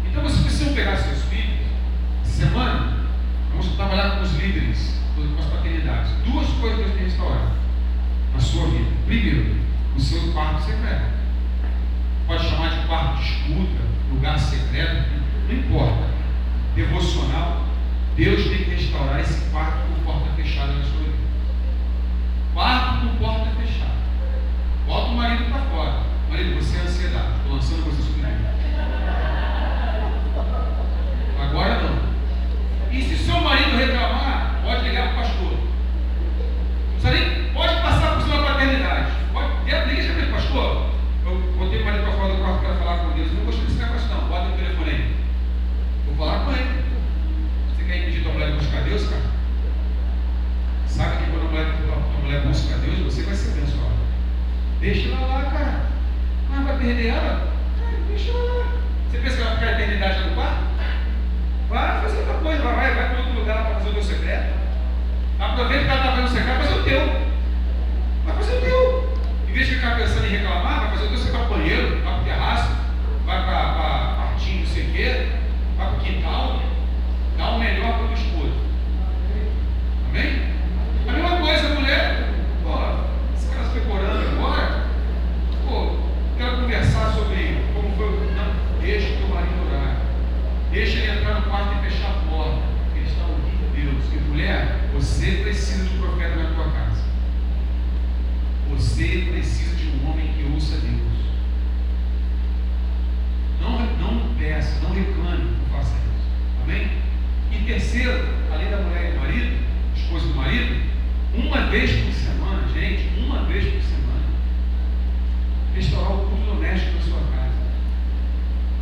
Então vocês precisam pegar seus filhos. Essa semana, vamos trabalhar com os líderes, com as paternidades. 2 coisas que Deus tem restaurado na sua vida. Primeiro, o seu quarto secreto. Pode chamar de quarto de escuta, lugar secreto, não importa. Devocional, Deus tem que restaurar esse quarto com porta fechada na sua vida. Quarto com porta fechada. Bota o marido para fora. Marido, você é ansiedade. Estou lançando você sobre ele. Agora não. E se seu marido reclamar, pode ligar para o pastor. Pode passar por cima da paternidade. Liga já para ele, pastor. Eu botei o marido para fora do quarto para falar com Deus. Eu não gostei desse negócio não. Bota o telefone aí. Vou falar com ele. Você quer impedir tua mulher de buscar Deus, cara? Sabe que quando a mulher busca Deus, você vai ser abençoado. Deixa ela lá, cara. Não vai perder ela? Deixa ela lá. Você pensa que ela vai ficar a eternidade lá no quarto? Vai fazer outra coisa. Vai para outro lugar lá para fazer o teu secreto. Aproveita que ela está fazendo o secreto, vai fazer o teu. Vai fazer o teu. Em vez de ficar pensando em reclamar, vai fazer o teu, você vai para o banheiro, vai para o terraço, vai para a partinha, não sei o quê, vai para o quintal, dá o melhor para o esposo. Amém? A mesma coisa, a mulher, esse cara se foi orando agora, quero conversar sobre como foi. Não, deixa o teu marido orar, deixa ele entrar no quarto e fechar a porta, porque eles estão ouvindo Deus. E mulher, você precisa de um profeta na tua casa. Você precisa de um homem que ouça Deus. Não peça, não reclame, não faça isso. Amém? E terceiro, além da mulher e do marido, vez por semana, gente, uma vez por semana, restaurar o culto doméstico na sua casa.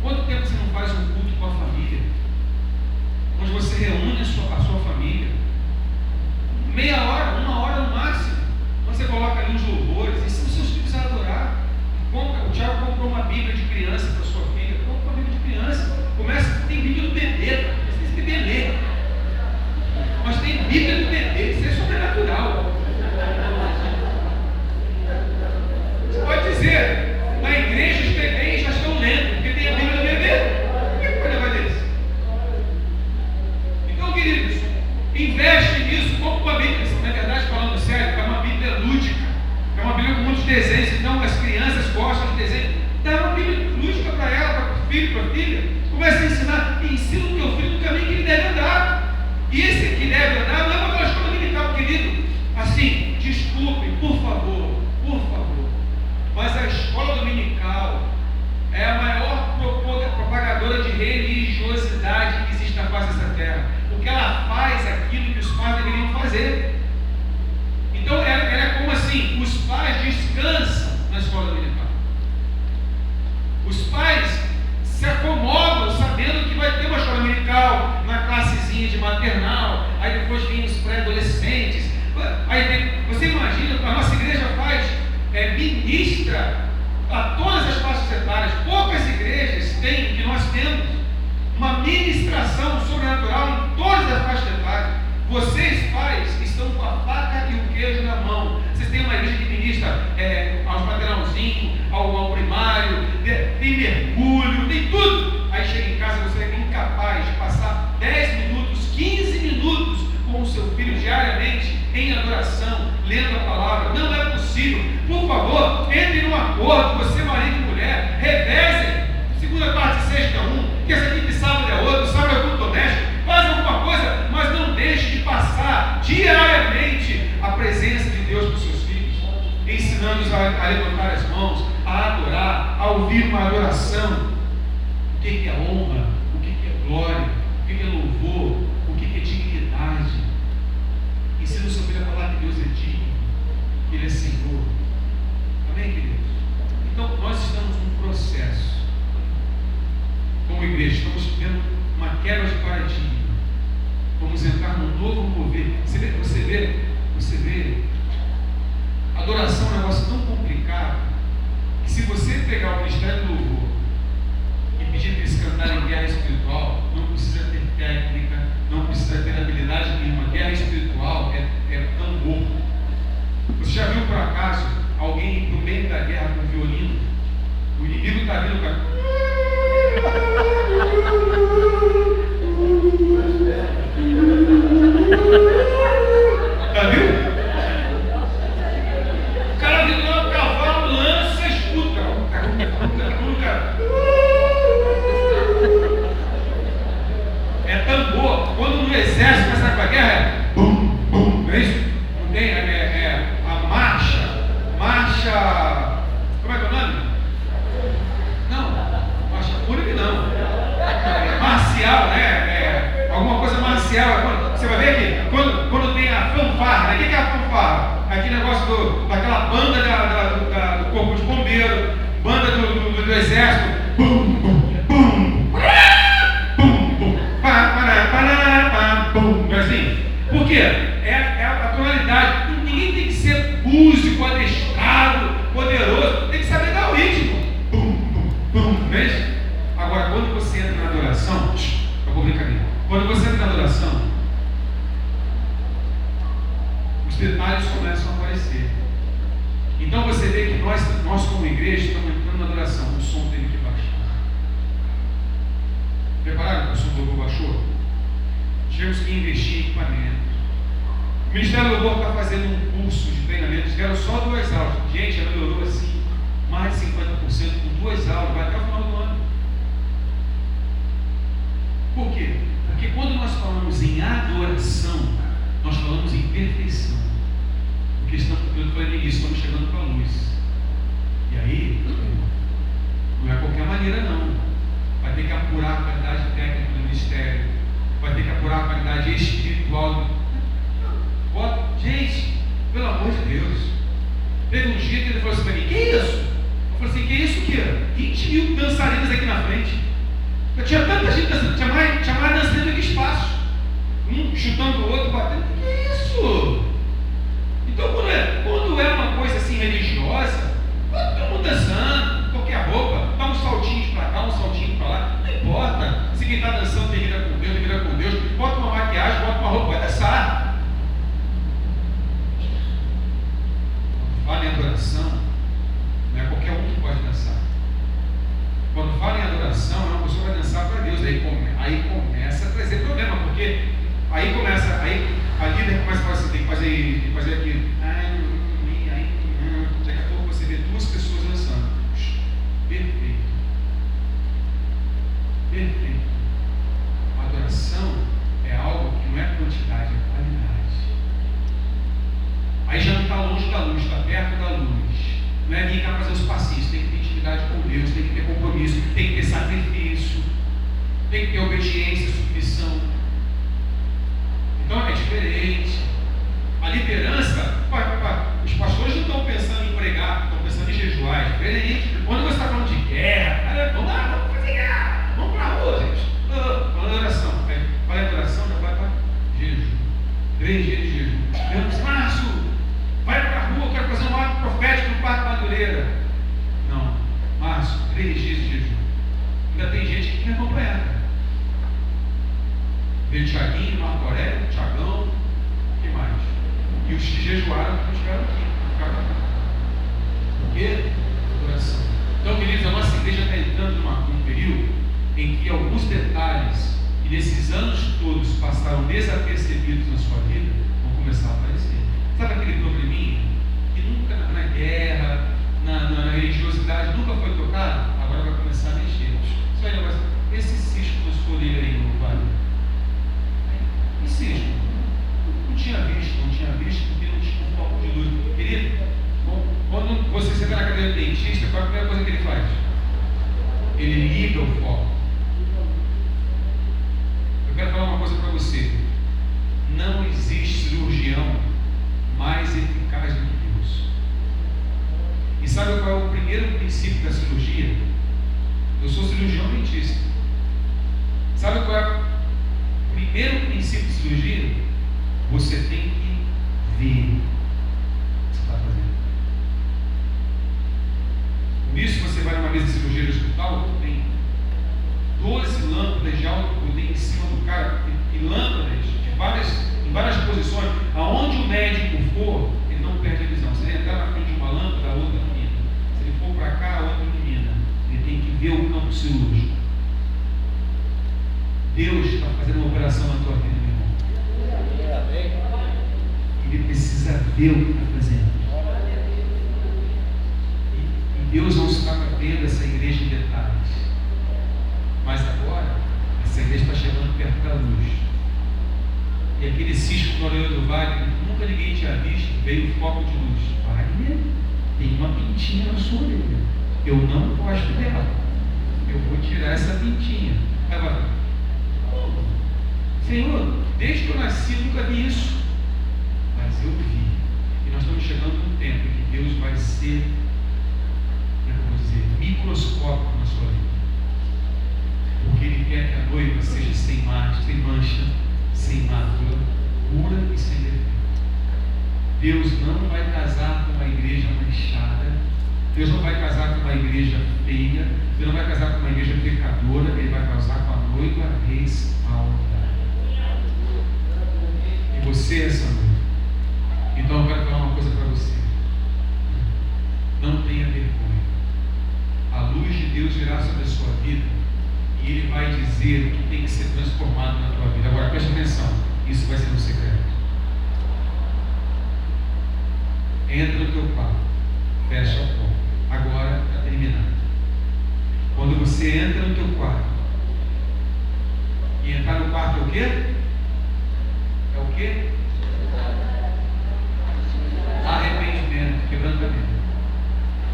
Quanto tempo você não faz um culto com a família? Onde você reúne a sua família? Meia hora, uma hora no máximo. Você coloca ali os louvores, ensina os seus filhos a adorar. O Tiago comprou uma Bíblia de criança para sua filha. Compra uma Bíblia de criança. Começa, tem Bíblia do bebê, não precisa bebê ler. Mas tem Bíblia do bebê, isso é sobrenatural. Você pode dizer, na igreja os bebês já estão lendo, porque tem a Bíblia do bebê. Por que pode levar desse? Então, queridos, investe nisso, compra uma Bíblia, na verdade, falando sério, é uma Bíblia lúdica, é uma Bíblia com muitos desenhos, então as crianças gostam de desenho. Dá uma Bíblia lúdica para ela, para o filho, para a filha, começa a ensinar, e ensina o teu filho no caminho que ele deve andar. E esse que deve andar não é uma escola dominical, querido. Assim, desculpem, por favor, mas a escola dominical é a maior propagadora de religiosidade que existe na face dessa terra, porque ela faz aquilo que os pais deveriam fazer. Então ela é como assim, os pais descansam na escola dominical, os pais se acomodam sabendo que vai ter uma escola dominical na classezinha de maternal, aí depois vem os pré-adolescentes, aí você imagina, a nossa igreja ministra a todas as faixas etárias. Poucas igrejas têm o que nós temos, uma ministração sobrenatural em todas as faixas etárias. Vocês, pais, estão com a faca e o queijo na mão. Vocês têm uma igreja que ministra aos maternalzinhos, ao primário, tem mergulho, tem tudo. Aí chega em casa, você é incapaz de passar 10 minutos, 15 minutos com o seu filho diariamente em adoração, lendo a palavra. Não é possível. Por favor, entre num acordo, você, marido e mulher, revezem, segunda, quarta e sexta um, que essa quinta e sábado é outro, sábado é culto doméstico, faz alguma coisa, mas não deixe de passar diariamente a presença de Deus para os seus filhos, ensinando-os a levantar as mãos, a adorar, a ouvir uma adoração. O que é honra? O que é glória? O que é louvor? O que é dignidade? Ensina o seu filho a falar que Deus é digno, que Ele é Senhor. Amém, queridos? Então, nós estamos num processo, como igreja, estamos vivendo uma quebra de paradigma. Vamos entrar num novo mover. Você vê, adoração é um negócio tão complicado, que se você pegar o Ministério do Louvor e pedir para eles cantarem guerra espiritual, não precisa ter técnica, não precisa ter habilidade nenhuma. Guerra espiritual é tambor. Você já viu por acaso alguém ir para o meio da guerra com violino? O inimigo está vindo, cara. Já viu? O cara vindo lá, o cavalo lança, escuta. É tambor. Quando no exército começa com a guerra, é bum, bum, não é isso? Não tem? A marcha. Como é que é o nome? Não, marcha fúnebre não. Marcial, né? Alguma coisa marcial. Você vai ver aqui, quando tem a fanfarra, né? O que é a fanfarra? É aquele negócio daquela banda do corpo de bombeiro, banda do exército. Bum, bum, bum. Bum, bum. Bum. Assim. Por quê? É a tonalidade. Ninguém tem que ser músico, adestrado, poderoso. Tem que saber dar o ritmo. Bum, bum, bum. Veja? Agora, quando você entra na adoração, acabou a brincadeira. Quando você entra na adoração, os detalhes começam a aparecer. Então você vê que nós como igreja estamos entrando na adoração. O som teve que baixar. Prepararam que o som do louvor baixou? Tivemos que investir em equipamento. O Ministério do Louvor está fazendo um curso de treinamento. Tiveram só 2 aulas. Gente, já melhorou assim mais de 50% com 2 aulas. Vai até o final do ano. Por quê? Porque quando nós falamos em adoração, nós falamos em perfeição. Porque eu falei no início, estamos chegando para a luz. E aí, não é qualquer maneira não. Vai ter que apurar a qualidade técnica do ministério. Vai ter que apurar a qualidade espiritual. Gente, pelo dia ele falou assim para mim: que isso? Eu falei assim: que isso o quê? 20 mil dançarinas aqui na frente. Eu tinha tanta gente dançando, tinha mais dançarina do que espaço. Um chutando o outro, batendo. Que isso? Então, quando é uma coisa assim religiosa, todo mundo dançando, qualquer roupa, dá uns saltinhos para cá, um saltinho para lá, não importa. Se quem está dançando tem vida com Deus, bota uma maquiagem, bota uma roupa, vai dançar. Fala em adoração, não é qualquer um que pode dançar. Quando fala em adoração, é uma pessoa que vai dançar para Deus, aí começa a trazer problema, porque aí a líder começa a falar assim: tem que fazer aquilo. Daqui a pouco você vê duas pessoas dançando. Perfeito. Perfeito. A adoração é algo que não é quantidade, é qualidade. Aí já não está longe da luz, está perto da luz. Não é vir cá fazer os passinhos, tem que ter intimidade com Deus, tem que ter compromisso, tem que ter sacrifício, tem que ter obediência, submissão. Então é diferente. A liderança, os pastores não estão pensando em pregar, estão pensando em jejuar, é diferente. Quando você está falando de guerra, vamos lá, vamos fazer guerra, vamos para a rua, gente. Falando de oração, fala de oração, já vai para jejum. 3 dias de jejum. Vamos, Márcio, vai para a rua, eu quero fazer um ato profético no Parque Madureira. Não, Márcio, 3 dias de jejum. Ainda tem gente que me acompanha. Veio Tiaguinho, Marco Aurélio, Tiagão, o que mais? E os que jejuaram não chegaram aqui. Por quê? Adoração. Então, queridos, a nossa igreja está entrando num período em que alguns detalhes que nesses anos todos passaram desapercebidos na sua vida vão começar a aparecer. Sabe aquele probleminha que nunca na guerra, na religiosidade nunca foi tocado? Agora vai começar a mexer. Isso aí, mas esse cisco na sua orelha aí, não vale? E cisco? Não tinha visto porque não tinha um foco de luz. Querido, quando você senta na cadeira do dentista, qual é a primeira coisa que ele faz? Ele liga o foco. Eu quero falar uma coisa para você: não existe cirurgião mais eficaz do que Deus. E sabe qual é o primeiro princípio da cirurgia? Eu sou cirurgião dentista. Sabe qual é o primeiro princípio de cirurgia? Você tem que ver o que você está fazendo. Por isso você vai numa mesa de cirurgia no hospital, tem 12 lâmpadas de alto poder em cima do cara, e lâmpadas em várias posições. Aonde o médico for, ele não perde a visão. Se ele entrar na frente de uma lâmpada, a outra ilumina. Se ele for para cá, a outra ilumina. Ele tem que ver o campo cirúrgico. Deus está fazendo uma operação na tua vida, meu irmão. Ele precisa ver o que está fazendo. E Deus não está vendo essa igreja em detalhes. Mas agora, essa igreja está chegando perto da luz. E aquele cisco no olho do vale, nunca ninguém tinha visto, veio o foco de luz. Wagner, tem uma pintinha na sua orelha. Eu não gosto dela. Eu vou tirar essa pintinha. Agora, Senhor, desde que eu nasci eu nunca vi isso. Mas eu vi. E nós estamos chegando num tempo em que Deus vai ser, como é que eu vou dizer, microscópico na sua vida. Porque Ele quer que a noiva seja sem mancha, sem mácula, pura e sem defeito. Deus não vai casar com uma igreja manchada. Deus não vai casar com uma igreja feia. Deus não vai casar com uma igreja pecadora. Ele vai casar com a noiva restaurada. E você é essa noiva. Então eu quero falar uma coisa para você. Não tenha vergonha. A luz de Deus virá sobre a sua vida e Ele vai dizer o que tem que ser transformado na tua vida. Agora preste atenção, isso vai ser um secreto. Entra no teu quarto, fecha a porta. Agora está terminado. Quando você entra no teu quarto, e entrar no quarto é o quê? É o quê? Arrependimento, quebrantamento.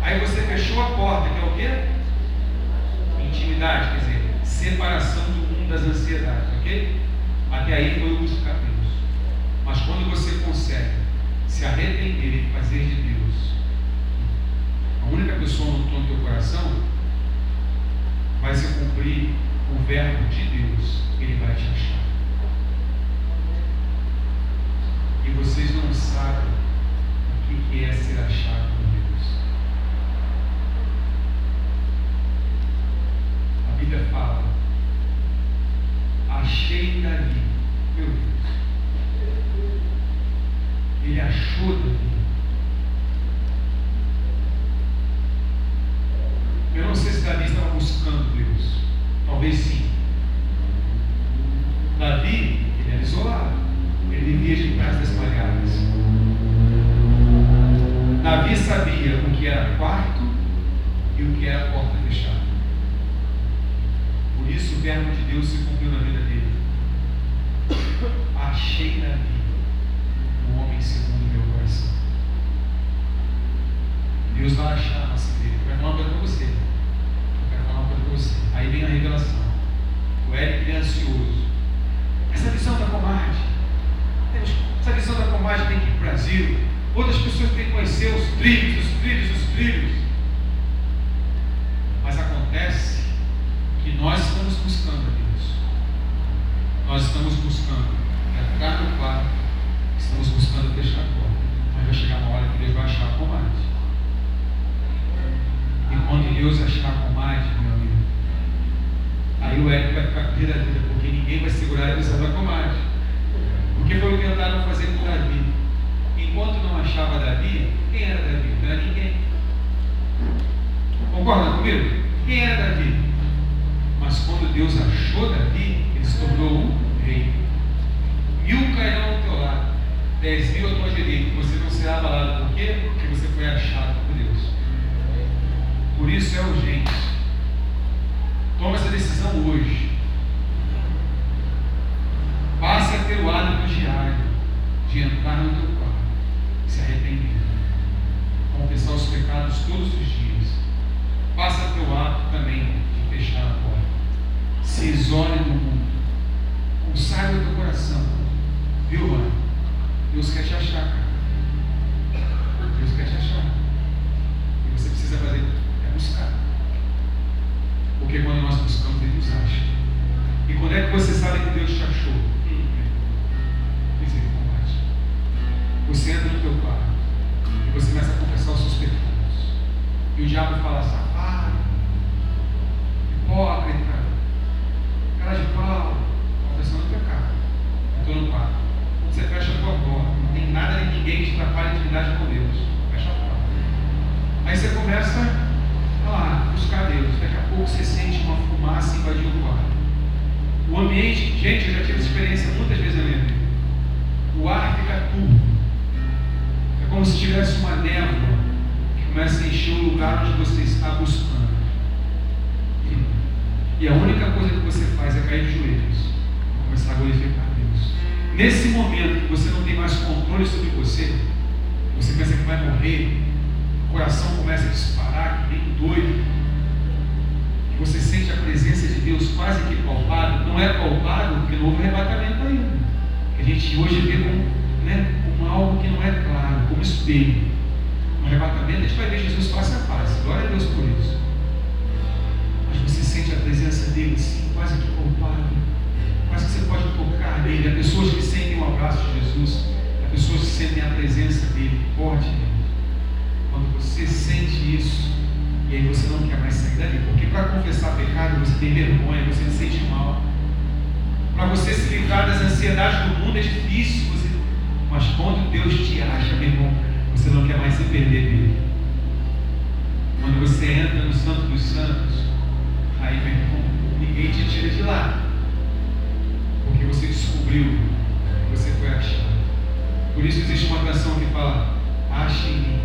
Aí você fechou a porta, que é o quê? Intimidade, quer dizer, separação do mundo das ansiedades, ok? Até aí foi o buscar Deus. Mas quando você consegue se arrepender e fazer de Deus pessoa no trono do teu coração, vai se cumprir o verbo de Deus, ele vai te achar. E vocês não sabem o que é ser achado por Deus. A Bíblia fala: achei Davi. Meu Deus, ele achou Davi. Eu não sei se Davi estava buscando Deus. Talvez sim. Davi, ele era isolado. Ele vivia de praças espalhadas. Davi sabia o que era quarto e o que era porta fechada. Por isso o verbo de Deus se cumpriu na vida dele. Achei Davi, o homem segundo o meu coração. Deus vai achar a nossa vida. Eu quero falar uma coisa para você. Aí vem a revelação. O Eric é ansioso. Essa visão da comadre, essa visão da comadre tem que ir para o Brasil. Outras pessoas têm que conhecer os trilhos. Mas acontece que nós estamos buscando a Deus. Nós estamos buscando entrar no quarto, estamos buscando fechar a porta. Mas vai chegar uma hora que Deus vai achar a comadre. E quando Deus achar a comadre, meu amigo, aí o Eric vai ficar com vida, porque ninguém vai segurar a visão da comadre. Porque foi o que tentaram fazer com Davi. Enquanto não achava Davi, quem era Davi? Não era ninguém. Concorda comigo? Quem era Davi? Mas quando Deus achou Davi, ele se tornou um rei. 1000 cairão ao teu lado, 10.000 à tua direita. Você não será abalado. Por quê? Porque você foi achado por Deus. Por isso é urgente. Toma essa decisão hoje. Passe a ter o hábito diário de entrar no teu quarto, se arrepender, confessar os pecados todos os dias. Passe a ter o hábito também de fechar a porta. Se isole do mundo. Consagre o teu coração. Viu, mano? Deus quer te achar, cara. Deus quer te achar. O que você precisa fazer é buscar. Porque quando nós buscamos, Ele nos acha. E quando é que você sabe que Deus te achou? Misericórdia. Você entra no teu quarto e você começa a confessar os seus pecados. E o diabo fala: safado, hipócrita, cara de pau, confessando o pecado. Entrou no quarto. Quando você fecha a tua porta, não tem nada nem ninguém que te atrapalhe a intimidade com Deus. Fecha a porta. Aí você começa a buscar Deus. Daqui a pouco você sente uma fumaça invadir o quarto. O ambiente, gente, eu já tive essa experiência muitas vezes na minha vida. O ar fica turvo. É como se tivesse uma névoa que começa a encher o lugar onde você está buscando. E a única coisa que você faz é cair de joelhos e começar a glorificar Deus. Nesse momento que você não tem mais controle sobre você pensa que vai morrer, o coração começa a disparar, que nem um doido, e você sente a presença de Deus quase que palpável. Não é palpável porque não houve arrebatamento ainda, que a gente hoje vê como algo que não é claro, como espelho. No arrebatamento a gente vai ver Jesus face a face, glória a Deus por isso. Mas você sente a presença dele assim, quase que palpável, quase que você pode tocar nele. Há pessoas que sentem o abraço de Jesus, há pessoas que sentem a presença dele fortemente. Quando você sente isso, e aí você não quer mais sair dali, porque para confessar pecado você tem vergonha, você se sente mal. Para você se livrar das ansiedades do mundo é difícil, mas quando Deus te acha, meu irmão, você não quer mais se perder dele. Quando você entra no Santo dos Santos, aí, meu irmão, ninguém te tira de lá, porque você descobriu que você foi achado. Por isso existe uma canção que fala: ache em mim,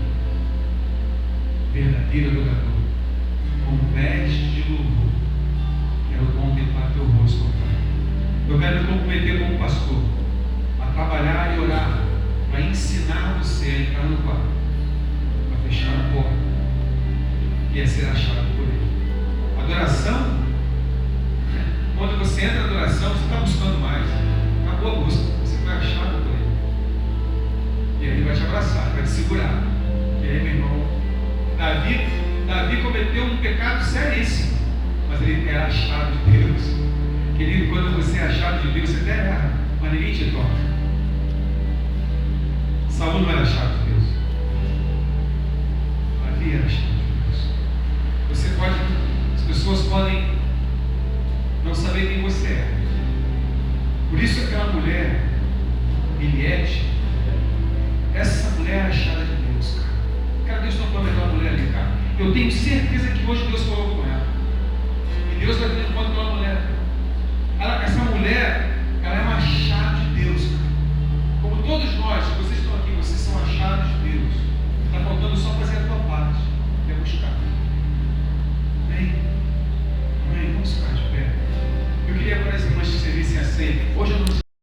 verdadeiro adorador, com veste de louvor, quero contemplar teu rosto, Pai. Eu quero me comprometer como pastor a trabalhar e orar, para ensinar você a entrar no quarto, para fechar a porta e a ser achado por Ele. Adoração, quando você entra na adoração, você está buscando mais. Acabou a busca, você foi achado por Ele. E aí Ele vai te abraçar, vai te segurar. E aí, meu irmão, Davi Davi cometeu um pecado seríssimo, mas ele era achado de Deus. Querido, quando você é achado de Deus, você até erra, mas ninguém te toca. Saúl não era achado de Deus. Davi era achado de Deus. Você pode, as pessoas podem não saber quem você é. Por isso aquela mulher, Eliette, essa mulher é achada de Deus, cara. Cara, Deus não prometeu uma mulher ali, cara. Eu tenho certeza que hoje Deus colocou